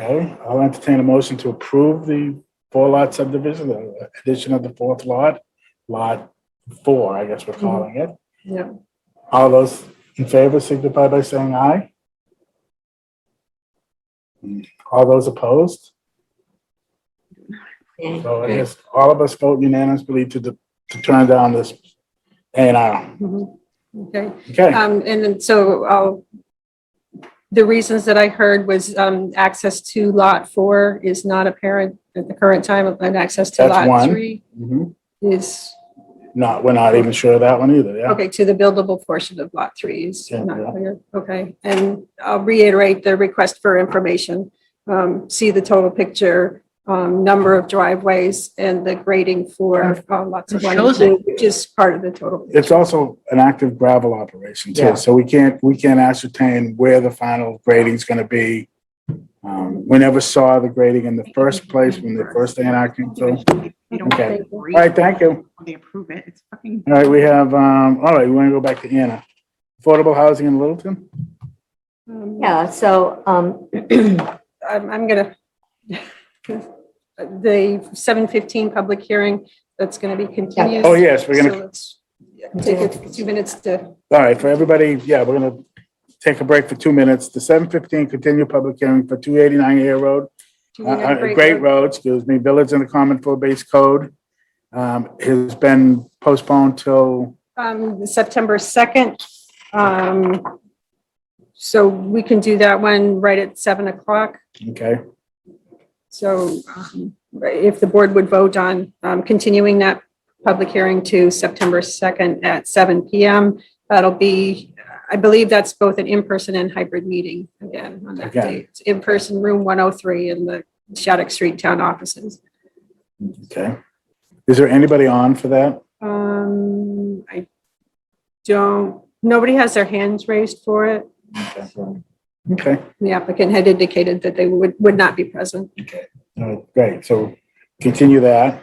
Okay, I'll entertain a motion to approve the 4-lot subdivision, the addition of the 4th lot, lot 4, I guess we're calling it. Yeah. All those in favor signify by saying aye. All those opposed? Okay. So I guess all of us vote unanimously to turn down this A&R. Okay. Okay, And then so the reasons that I heard was access to lot 4 is not apparent at the current time, and access to That's lot one. 3 Mhm. is, No, we're not even sure of that one either, yeah. okay, to the buildable portion of lot 3 is Yeah, not yeah. clear. Okay, and I'll reiterate the request for information. See the total picture, number of driveways, and the grading for lots of It 1 and shows 2, which is part of the total. It's also an active gravel operation Yeah. too, so we can't ascertain where the final grading is gonna be. We never saw the grading in the first place when the first A&R came through. Okay, all right, thank you. They approve it, it's fucking. All right, we have, all right, we want to go back to Anna. Affordable housing in Littleton? Yeah, so, I'm gonna, the 7:15 public hearing, that's gonna be continued. Oh, yes, we're So gonna, let's take a 2 minutes to, all right, for everybody, yeah, we're gonna take a break for 2 minutes. The 7:15 continue public hearing for 289 Air Road. Great Road, excuse me, Village in the Common Full Base Code, has been postponed till, September 2nd. So we can do that one right at 7 o'clock. okay, So if the board would vote on continuing that public hearing to September 2nd at 7 PM, that'll be, I believe that's both an in-person and hybrid meeting again on that Again. date. It's in-person, room 103 in the Shattuck Street Town offices. okay. Is there anybody on for that? I don't, nobody has their hands raised for it. Okay, The applicant had indicated that they would not be present. great, so continue that.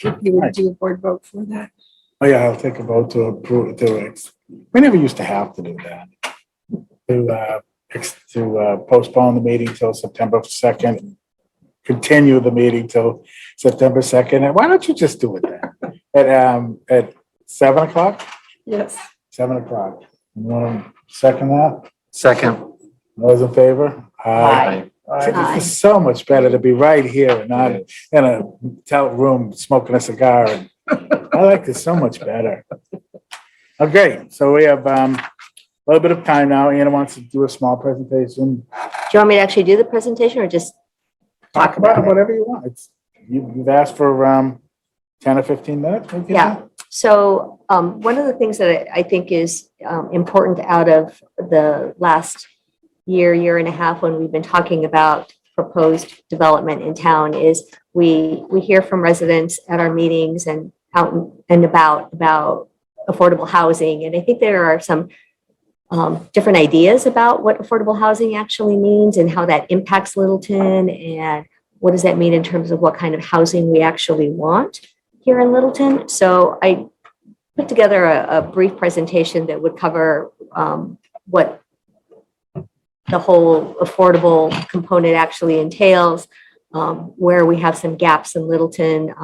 If you would do a board vote for that. Oh, yeah, I'll take a vote to approve, we never used to have to do that. To postpone the meeting till September 2nd, continue the meeting till September 2nd, and why don't you just do it then? At 7 o'clock? Yes. 7 o'clock. You want to second that? Second. Those in favor? Aye. It's just so much better to be right here and not in a hotel room smoking a cigar. I like this so much better. Okay, so we have a little bit of time now. Anna wants to do a small presentation. do you want me to actually do the presentation or just Talk about it, whatever you want. You've asked for 10 or 15 minutes. we can Yeah. So one of the things that I think is important out of the last year and a half when we've been talking about proposed development in town is we hear from residents at our meetings and out and about affordable housing. And I think there are some different ideas about what affordable housing actually means and how that impacts Littleton and what does that mean in terms of what kind of housing we actually want here in Littleton. So I put together a brief presentation that would cover what the whole affordable component actually entails, where we have some gaps in Littleton,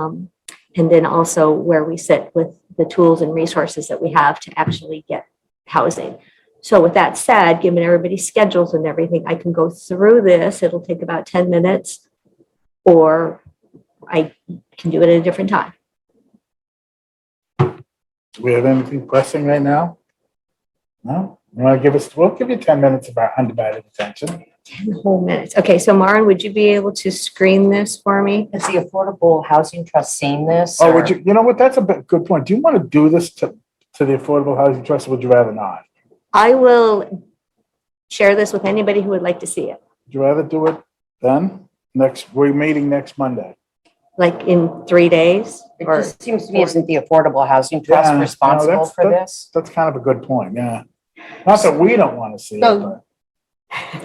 and then also where we sit with the tools and resources that we have to actually get housing. So with that said, given everybody's schedules and everything, I can go through this. It'll take about 10 minutes, or I can do it at a different time. Do we have anything pressing right now? No? You want to give us, we'll give you 10 minutes of our undivided attention. 10 whole minutes. Okay, so Maren, would you be able to screen this for me? Has the Affordable Housing Trust seen this? Oh, or- would you know what? That's a good point. Do you want to do this to the Affordable Housing Trust, or would you rather not? I will share this with anybody who would like to see it, Would you rather do it then? We're meeting next Monday. like in 3 days. It Or just seems to me, isn't the Affordable Housing Trust Yeah, no, responsible that's- for this? That's kind of a good point, yeah. Not that we don't want to see it, So-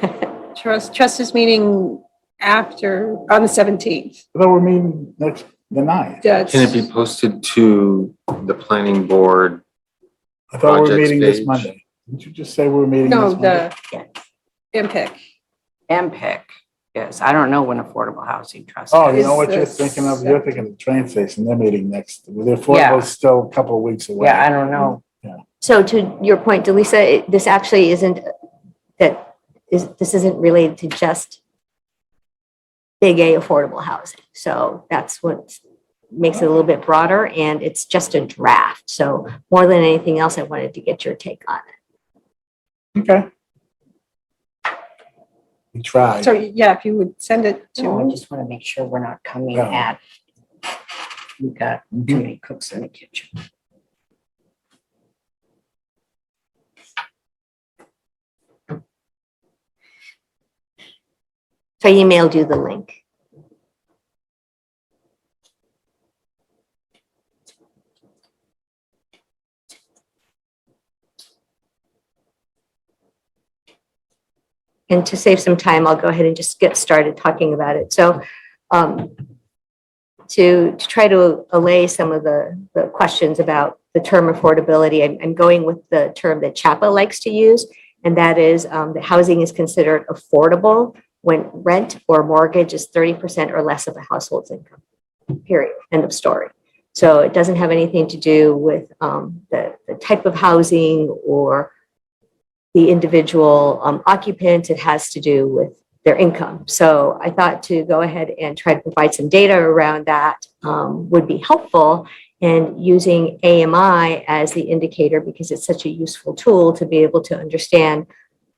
but Trust is meeting on the 17th. though we're meeting the 9th. That's- Can it be posted to the planning board? I thought we were Projects meeting this page. Monday. Didn't you just say we were meeting No, this Monday? the MPIC. MPIC, yes. I don't know when Affordable Housing Trust. Oh, is. you know what you're It's the thinking of? You're thinking of the train station. They're meeting next. The Affordable's Yeah. still a couple of weeks away. Yeah, I don't know. So to your point, Delisa, this actually isn't this isn't related to just big A affordable housing. So that's what makes it a little bit broader, and it's just a draft. So more than anything else, I wanted to get your take on it. Okay. We tried. So, yeah, if you would send it No, I to, just want to make sure we're not coming Yeah. at, we've got too many cooks in the kitchen. So I emailed you the link. And to save some time, I'll go ahead and just get started talking about it. So to try to allay some of the questions about the term affordability, I'm going with the term that CHAPA likes to use, and that is that housing is considered affordable when rent or mortgage is 30% or less of a household's income, period, end of story. So it doesn't have anything to do with the type of housing or the individual occupant. It has to do with their income. So I thought to go ahead and try to provide some data around that would be helpful, and using AMI as the indicator because it's such a useful tool to be able to understand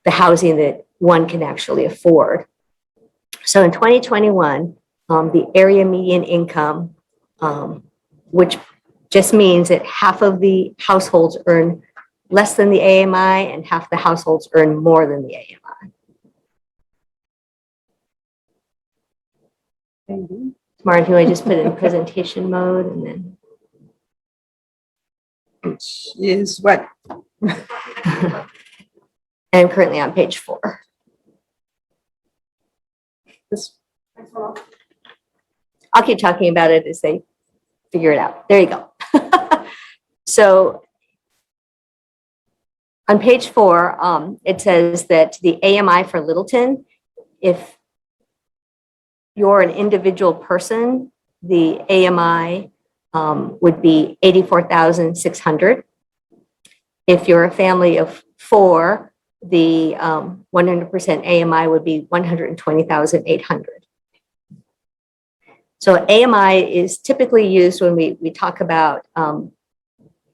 the housing that one can actually afford. So in 2021, the area median income, which just means that half of the households earn less than the AMI and half the households earn more than the AMI. Martin, if you want to just put it in presentation mode and then. is what? And I'm currently on page 4. This- I'll keep talking about it as they figure it out. There you go. So on page 4, it says that the AMI for Littleton, if you're an individual person, the AMI would be 84,600. If you're a family of 4, the 100% AMI would be 120,800. So AMI is typically used when we talk about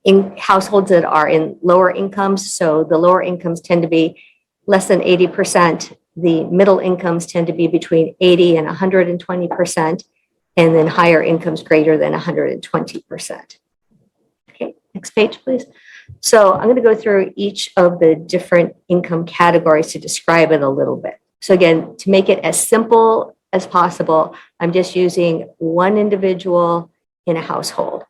in households that are in lower incomes. So the lower incomes tend to be less than 80%. The middle incomes tend to be between 80 and 120%, and then higher incomes greater than 120%. Okay, next page, please. So I'm going to go through each of the different income categories to describe it a little bit. So again, to make it as simple as possible, I'm just using one individual in a household.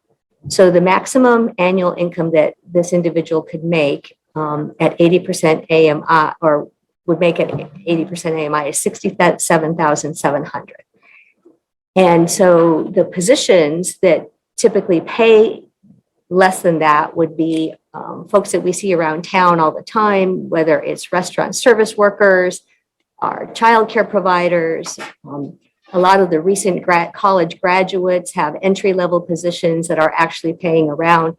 So the maximum annual income that this individual could make at 80% AMI, or would make it 80% AMI, is $67,700. And so the positions that typically pay less than that would be folks that we see around town all the time, whether it's restaurant service workers, our childcare providers. A lot of the recent college graduates have entry-level positions that are actually paying around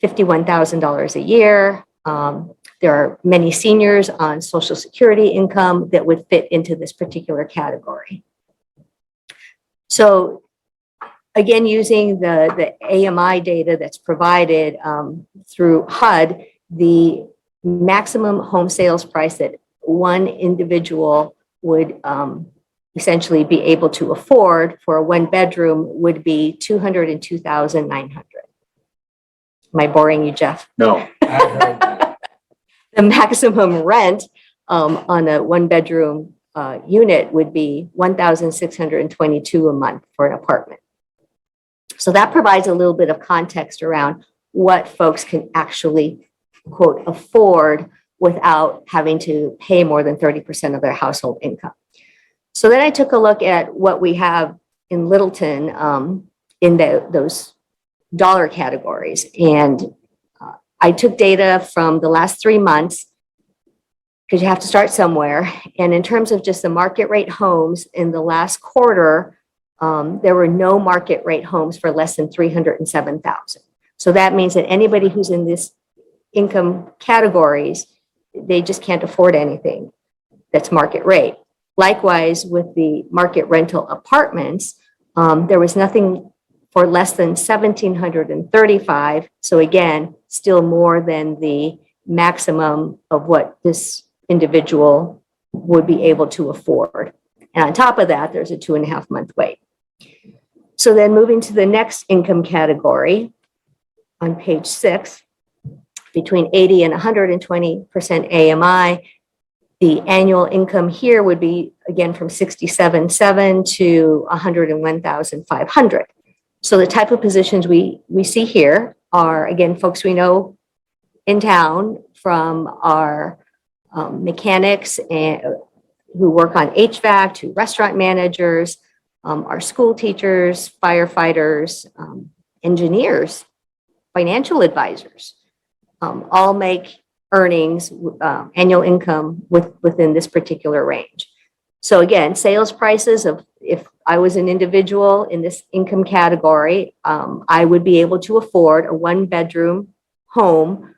$51,000 a year. There are many seniors on Social Security income that would fit into this particular category. So again, using the AMI data that's provided through HUD, the maximum home sales price that one individual would essentially be able to afford for a one-bedroom would be $202,900. Am I boring you, Jeff? No. The maximum rent on a one-bedroom unit would be $1,622 a month for an apartment. So that provides a little bit of context around what folks can actually, quote, afford without having to pay more than 30% of their household income. So then I took a look at what we have in Littleton in those dollar categories. And I took data from the last 3 months because you have to start somewhere. And in terms of just the market rate homes in the last quarter, there were no market rate homes for less than $307,000. So that means that anybody who's in this income categories, they just can't afford anything that's market rate. Likewise, with the market rental apartments, there was nothing for less than $1,735. So again, still more than the maximum of what this individual would be able to afford. And on top of that, there's a 2.5-month wait. So then moving to the next income category on page 6, between 80 and 120% AMI, the annual income here would be again from $67,700 to $101,500. So the type of positions we see here are, again, folks we know in town from our mechanics and who work on HVAC to restaurant managers, our school teachers, firefighters, engineers, financial advisors, all make earnings, annual income within this particular range. So again, sales prices of, if I was an individual in this income category, I would be able to afford a one-bedroom home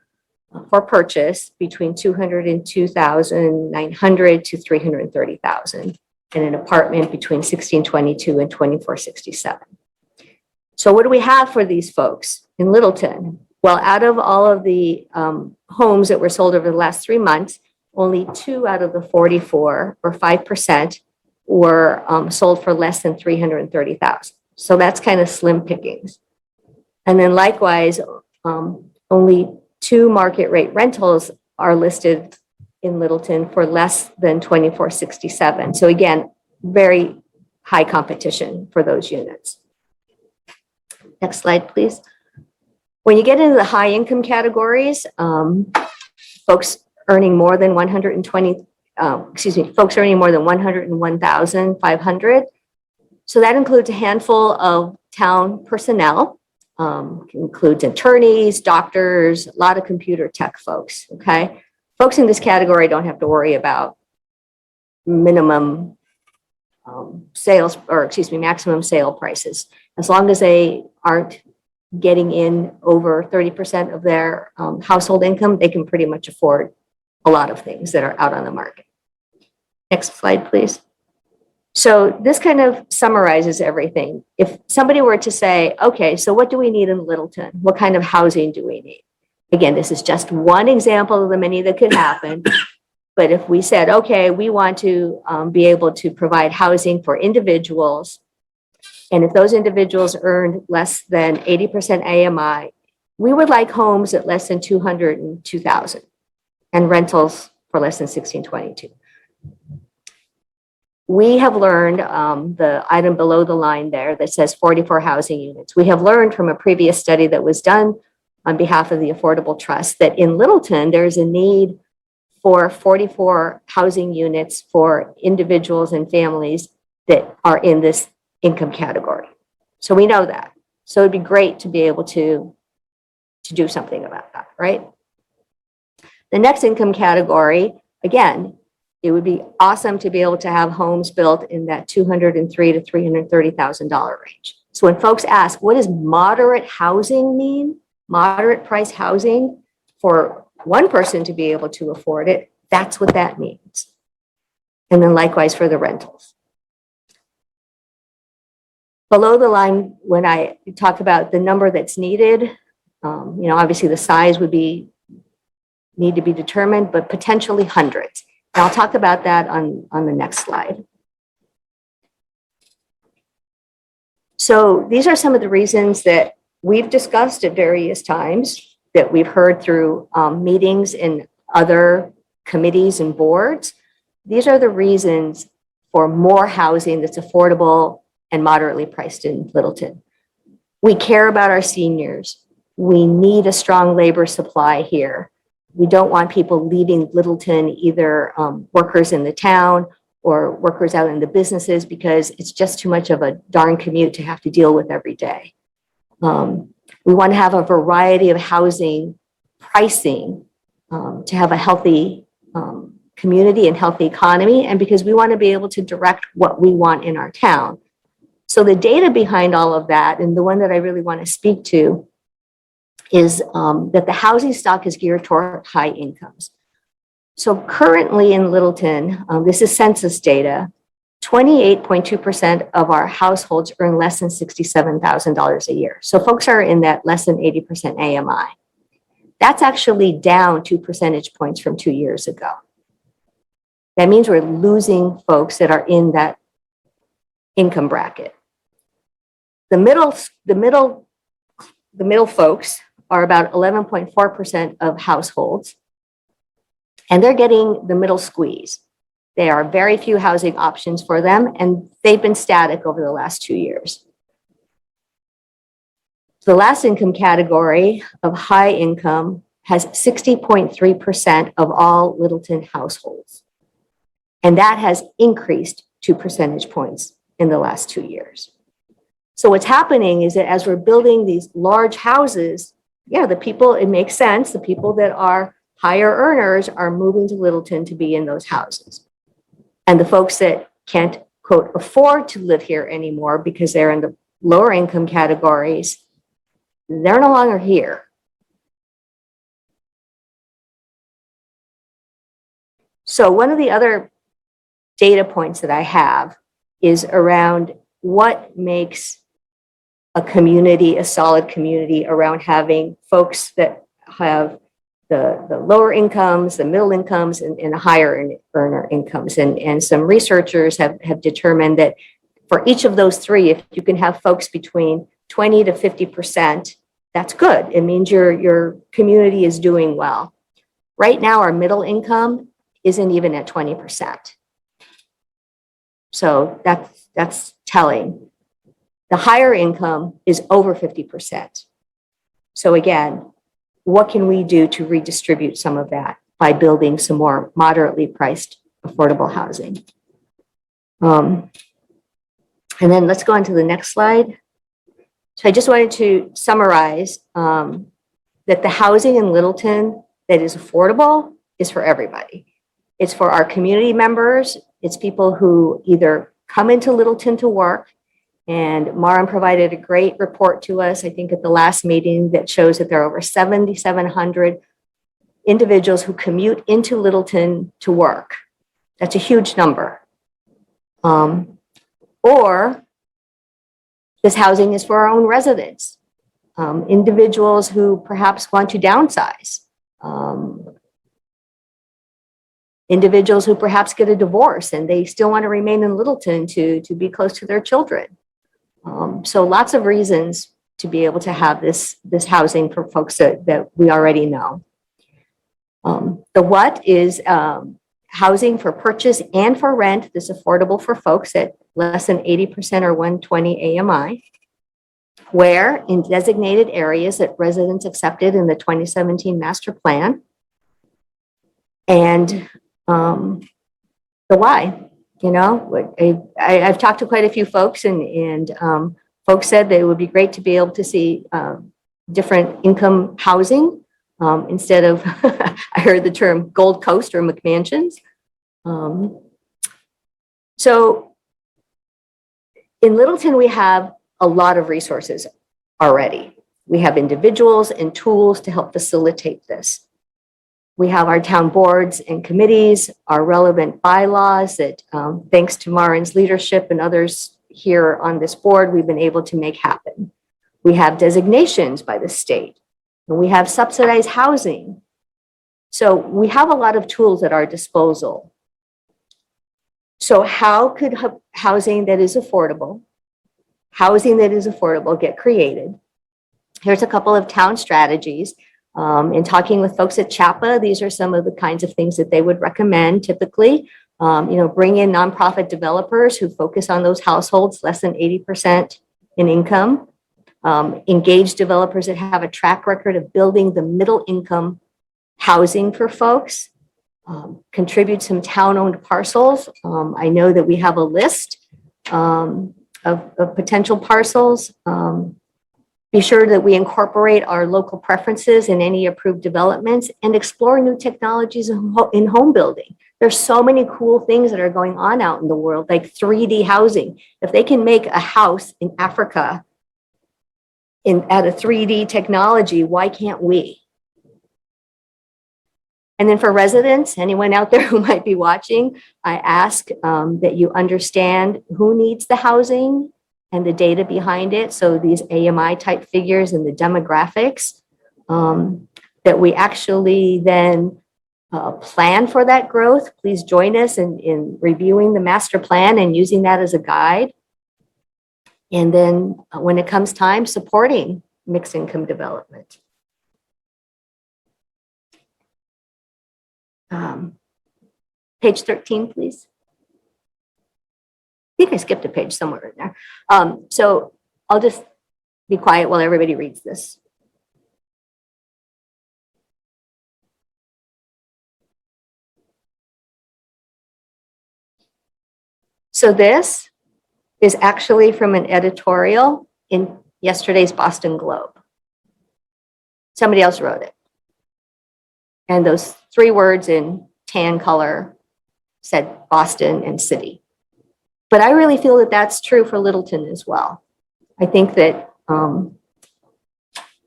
for purchase between $202,900 to $330,000, and an apartment between $1,622 and $2,467. So what do we have for these folks in Littleton? Well, out of all of the homes that were sold over the last 3 months, only 2 out of the 44, or 5%, were sold for less than $330,000. So that's kind of slim pickings. And then likewise, only 2 market rate rentals are listed in Littleton for less than $2,467. So again, very high competition for those units. Next slide, please. When you get into the high income categories, folks earning more than folks earning more than $101,500. So that includes a handful of town personnel, includes attorneys, doctors, a lot of computer tech folks, okay? Folks in this category don't have to worry about minimum sales, or maximum sale prices. As long as they aren't getting in over 30% of their household income, they can pretty much afford a lot of things that are out on the market. Next slide, please. So this kind of summarizes everything. If somebody were to say, okay, so what do we need in Littleton? What kind of housing do we need? Again, this is just one example of the many that could happen. But if we said, okay, we want to be able to provide housing for individuals, and if those individuals earned less than 80% AMI, we would like homes at less than $202,000 and rentals for less than $1,622. We have learned, the item below the line there that says 44 housing units. We have learned from a previous study that was done on behalf of the Affordable Trust that in Littleton, there's a need for 44 housing units for individuals and families that are in this income category. So we know that. So it'd be great to be able to to do something about that, right? The next income category, again, it would be awesome to be able to have homes built in that $203,000 to $330,000 range. So when folks ask, what does moderate housing mean? Moderate price housing for one person to be able to afford it, that's what that means. And then likewise for the rentals. Below the line, when I talk about the number that's needed, obviously the size would need to be determined, but potentially hundreds. And I'll talk about that on the next slide. So these are some of the reasons that we've discussed at various times, that we've heard through meetings in other committees and boards. These are the reasons for more housing that's affordable and moderately priced in Littleton. We care about our seniors. We need a strong labor supply here. We don't want people leaving Littleton, either workers in the town or workers out in the businesses, because it's just too much of a darn commute to have to deal with every day. We want to have a variety of housing pricing to have a healthy community and healthy economy, and because we want to be able to direct what we want in our town. So the data behind all of that, and the one that I really want to speak to, is that the housing stock is geared toward high incomes. So currently in Littleton, this is census data, 28.2% of our households earn less than $67,000 a year. So folks are in that less than 80% AMI. That's actually down 2 percentage points from 2 years ago. That means we're losing folks that are in that income bracket. The middle folks are about 11.4% of households, and they're getting the middle squeeze. There are very few housing options for them, and they've been static over the last 2 years. The last income category of high income has 60.3% of all Littleton households, and that has increased 2 percentage points in the last 2 years. So what's happening is that as we're building these large houses, the people, it makes sense, the people that are higher earners are moving to Littleton to be in those houses. And the folks that can't, quote, afford to live here anymore because they're in the lower income categories, they're no longer here. So one of the other data points that I have is around what makes a community a solid community, around having folks that have the lower incomes, the middle incomes, and higher earner incomes. And some researchers have determined that for each of those three, if you can have folks between 20 to 50%, that's good. It means your community is doing well. Right now, our middle income isn't even at 20%. So that's telling. The higher income is over 50%. So again, what can we do to redistribute some of that by building some more moderately priced affordable housing? And then let's go on to the next slide. So I just wanted to summarize that the housing in Littleton that is affordable is for everybody. It's for our community members. It's people who either come into Littleton to work, and Maren provided a great report to us, I think at the last meeting, that shows that there are over 7,700 individuals who commute into Littleton to work. That's a huge number. Or this housing is for our own residents, individuals who perhaps want to downsize, individuals who perhaps get a divorce and they still want to remain in Littleton to be close to their children. So lots of reasons to be able to have this housing for folks that we already know. The what is housing for purchase and for rent that's affordable for folks at less than 80% or 120 AMI, where in designated areas that residents accepted in the 2017 master plan, and the why. I've talked to quite a few folks, and folks said that it would be great to be able to see different income housing instead of, I heard the term Gold Coast or McMansions. So in Littleton, we have a lot of resources already. We have individuals and tools to help facilitate this. We have our town boards and committees, our relevant bylaws that, thanks to Marin's leadership and others here on this board, we've been able to make happen. We have designations by the state, and we have subsidized housing. So we have a lot of tools at our disposal. So how could housing that is affordable get created? Here's a couple of town strategies. In talking with folks at CHAPA, these are some of the kinds of things that they would recommend typically. Bring in nonprofit developers who focus on those households less than 80% in income. Engage developers that have a track record of building the middle income housing for folks. Contribute some town-owned parcels. I know that we have a list of potential parcels. Be sure that we incorporate our local preferences in any approved developments and explore new technologies in home building. There's so many cool things that are going on out in the world, like 3D housing. If they can make a house in Africa at a 3D technology, why can't we? And then for residents, anyone out there who might be watching, I ask that you understand who needs the housing and the data behind it. So these AMI type figures and the demographics, that we actually then plan for that growth. Please join us in reviewing the master plan and using that as a guide. And then when it comes time, supporting mixed income development. Page 13, please. I think I skipped a page somewhere in there. So I'll just be quiet while everybody reads this. So this is actually from an editorial in yesterday's Boston Globe. Somebody else wrote it. And those 3 words in tan color said Boston and city. But I really feel that that's true for Littleton as well. I think that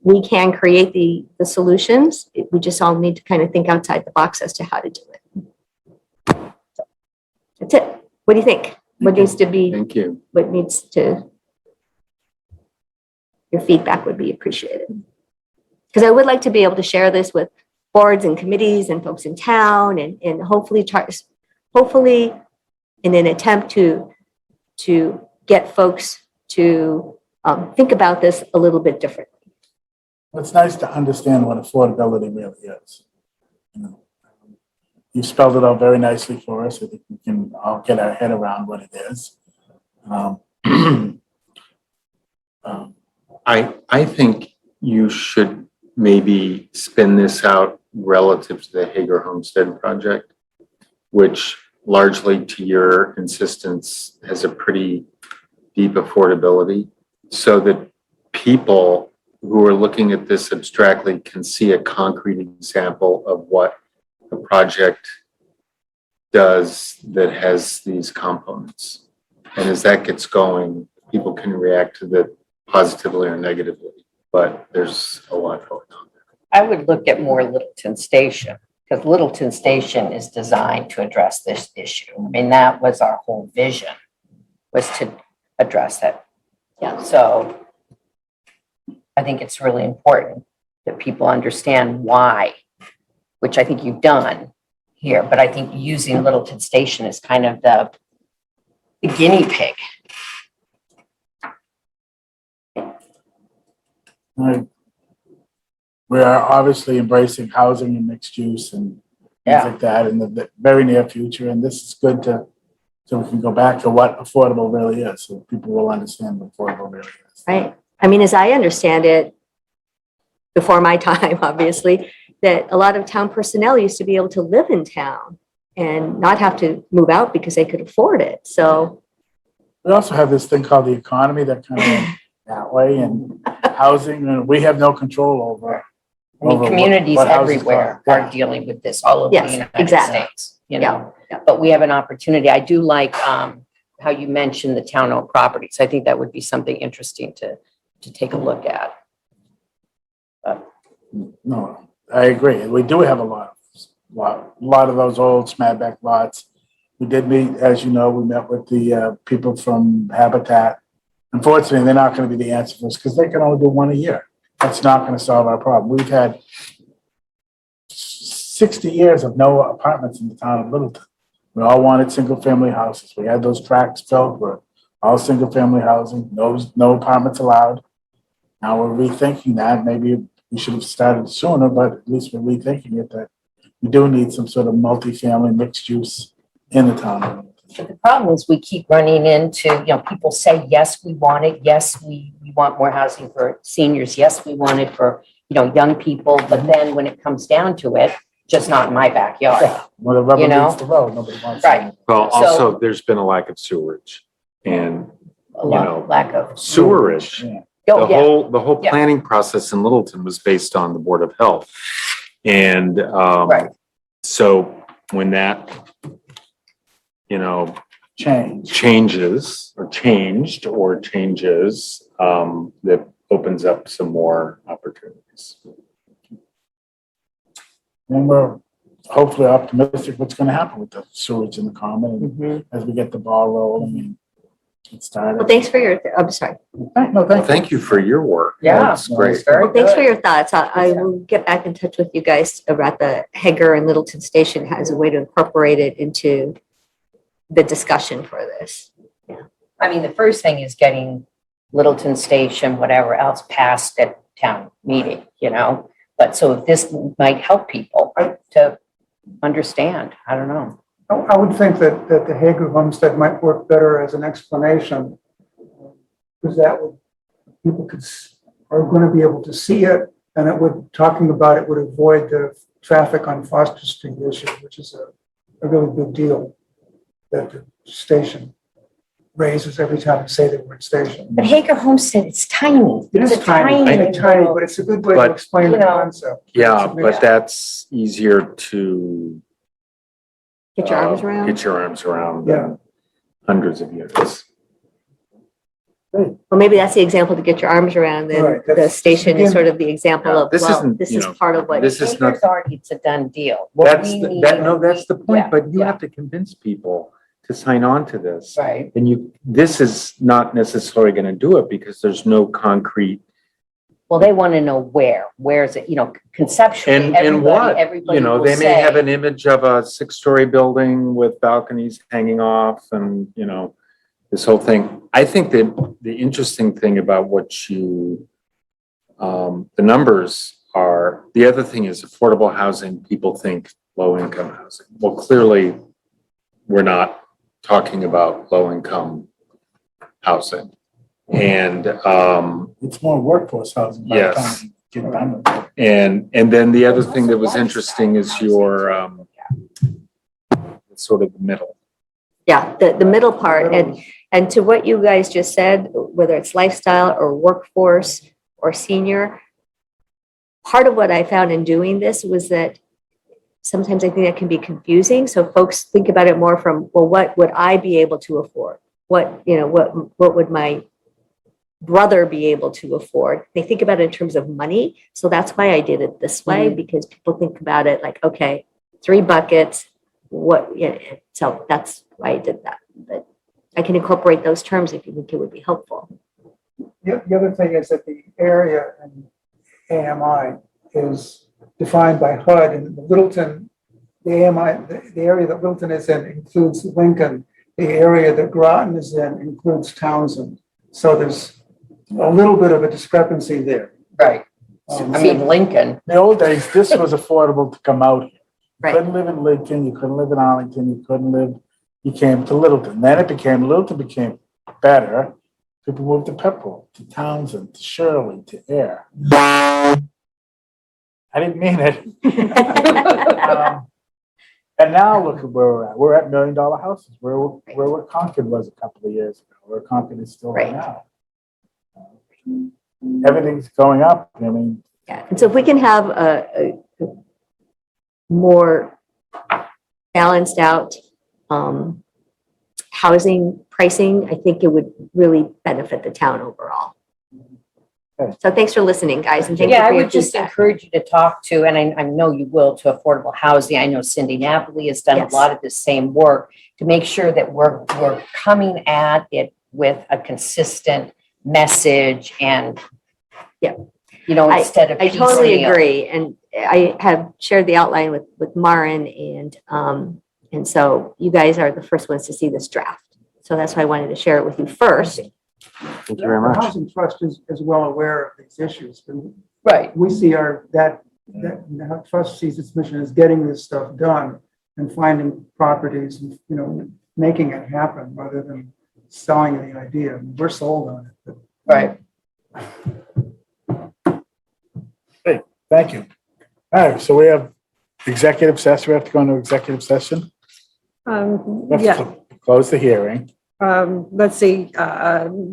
we can create the solutions. We just all need to kind of think outside the box as to how to do it. So that's it. What do you think? What needs to be, Thank you. what needs to, your feedback would be appreciated. Because I would like to be able to share this with boards and committees and folks in town and hopefully in an attempt to get folks to think about this a little bit differently. It's nice to understand what affordability really is. You spelled it out very nicely for us. I think we can all get our head around what it is. I think you should maybe spin this out relative to the Hager Homestead project, which largely to your insistence has a pretty deep affordability, so that people who are looking at this abstractly can see a concrete example of what a project does that has these components. And as that gets going, people can react to that positively or negatively, but there's a lot going on there. I would look at more Littleton Station, because Littleton Station is designed to address this issue. I mean, that was our whole vision, was to address it. Yeah. So I think it's really important that people understand why, which I think you've done here, but I think using Littleton Station is kind of the guinea pig. Right. We are obviously embracing housing and mixed use and things like that in the very near future. And this is good so we can go back to what affordable really is, so people will understand what affordable really is. Right. I mean, as I understand it, before my time, obviously, that a lot of town personnel used to be able to live in town and not have to move out because they could afford it. So We also have this thing called the economy that kind of that way and housing, and we have no control over. I mean, over what- communities what houses everywhere cost. are dealing with this all over the Yes, United exactly. States, you know? Yeah. But we have an opportunity. I do like how you mentioned the town-owned properties. I think that would be something interesting to take a look at. No, I agree. We do have a lot of those old smadback lots. We did meet, as you know, we met with the people from Habitat. Unfortunately, they're not going to be the answer for us because they can only do one a year. That's not going to solve our problem. We've had 60 years of no apartments in the town of Littleton. We all wanted single-family houses. We had those tracts filled with all single-family housing, no apartments allowed. Now we're rethinking that. Maybe we should have started sooner, but at least we're rethinking it that we do need some sort of multifamily mixed use in the town. But the problem is we keep running into, people say, yes, we want it. Yes, we want more housing for seniors. Yes, we want it for, young people. But then when it comes down to it, just not in my backyard. When the rubber You know? meets the road, nobody wants. Right. Well, So- also, there's been a lack of sewerage and A lot, know, lack of. sewerage. Yeah. Oh, yeah. The whole Yeah. planning process in Littleton was based on the Board of Health. And, Right. so when that, Change. changes, that opens up some more opportunities. And we're hopefully optimistic what's going to happen with the sewage in the common and Mhm. as we get the ball rolling and get started. Well, thanks for your, I'm sorry. No, Well, thank you. thank you for your work. Yeah. That's great. Very Well, thanks for good. your thoughts. I will get back in touch with you guys about the Hager and Littleton Station as a way to incorporate it into the discussion for this. I mean, the first thing is getting Littleton Station, whatever else, passed at town meeting, But so if this might help people to understand, I don't know. I would think that the Hager Homestead might work better as an explanation. Because that would, people are going to be able to see it, and talking about it would avoid the traffic on Foster Street issue, which is a really big deal that the station raises every time you say the word station. But Hager Homestead, it's tiny. It is It's a tiny, little- but it's a good way to But, explain the concept. Yeah, It's a but mix. that's easier to Get your arms around. get your arms around Yeah. than hundreds of units. Well, maybe that's the example to get your arms around. Then Right, the that's- station is sort of the example Yeah, of, this well, isn't, this you is know, part of what. this is not- Hager's already, it's a done deal. What we need- That's the point, Yeah, but you yeah. have to convince people to sign on to this. Right. And this is not necessarily going to do it because there's no concrete. Well, they want to know where's it, conceptually, And what? everybody will They may have say, an image of a 6-story building with balconies hanging off and, this whole thing. I think that the interesting thing about what the numbers are, the other thing is affordable housing, people think low income housing. Well, clearly, we're not talking about low income housing. And, It's more workforce housing. by the Yes. time you get done with it. and then the other thing that was interesting is your, sort of the middle. Yeah, the middle part. And to what you guys just said, whether it's lifestyle or workforce or senior, part of what I found in doing this was that sometimes I think that can be confusing. So folks think about it more from, well, what would I be able to afford? What would my brother be able to afford? They think about it in terms of money. So that's why I did it this way, because people think about it like, okay, 3 buckets, so that's why I did that. But I can incorporate those terms if you think it would be helpful. The other thing is that the area in AMI is defined by HUD, and Littleton, the area that Littleton is in includes Lincoln. The area that Groton is in includes Townsend. So there's a little bit of a discrepancy there. right. Um, I mean, Lincoln, In the old days, this was affordable to come out here. You Right. couldn't live in Lincoln, you couldn't live in Arlington, you came to Littleton. Then Littleton became better. People moved to Pepperell, to Townsend, to Shirley, to Air. I didn't mean it. And now look at where we're at. We're at $1 million houses. We're where Concord was a couple of years ago, where Concord is still right Right. now. everything's going up. I mean, Yeah, and so if we can have a more balanced out housing pricing, I think it would really benefit the town overall. Okay. So thanks for listening, guys, and thank you Yeah, I for your would just feedback. encourage you to talk to, and I know you will, to affordable housing. I know Cindy Napoli has done a Yes. lot of the same work to make sure that we're coming at it with a consistent message and, Yeah. instead of. I totally piecemeal. agree, and I have shared the outline with Maren, and so you guys are the first ones to see this draft. So that's why I wanted to share it with you first. Thank you very The much. Housing Trust is well aware of these issues. And Right. we see that the trust sees its mission as getting this stuff done and finding properties and, making it happen rather than selling the idea. We're sold on it. Right. Thank you. All right, so we have executive session. We have to go into executive session. We have Yeah. to close the hearing. Let's see,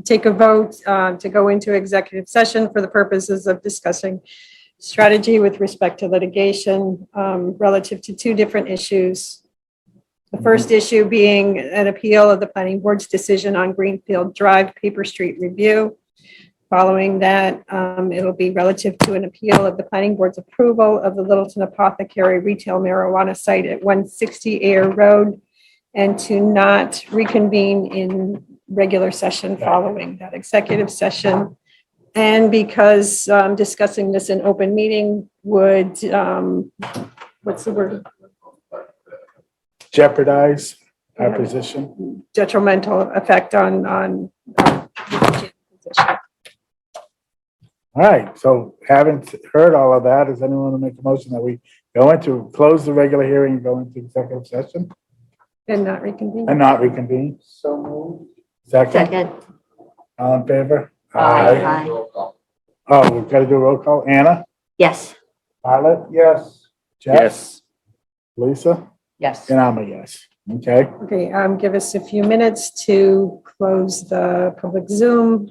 take a vote to go into executive session for the purposes of discussing strategy with respect to litigation relative to two different issues. The first issue being an appeal of the planning board's decision on Greenfield Drive Paper Street review. Following that, it'll be relative to an appeal of the planning board's approval of the Littleton Apothecary retail marijuana site at 160 Air Road, and to not reconvene in regular session following that executive session. And because discussing this in open meeting would, what's the word? Jeopardize our position. Detrimental effect on position. All right, so having heard all of that, does anyone want to make a motion that we go into, close the regular hearing and go into executive session And not reconvene. and not reconvene? So moved. Second, Second. all in favor? Aye. Oh, we've got to do a roll call. Anna, Yes. Violet, Yes. Jeff, Yes. Lisa, Yes. and I'm a yes. Okay, Okay, give us a few minutes to close the public Zoom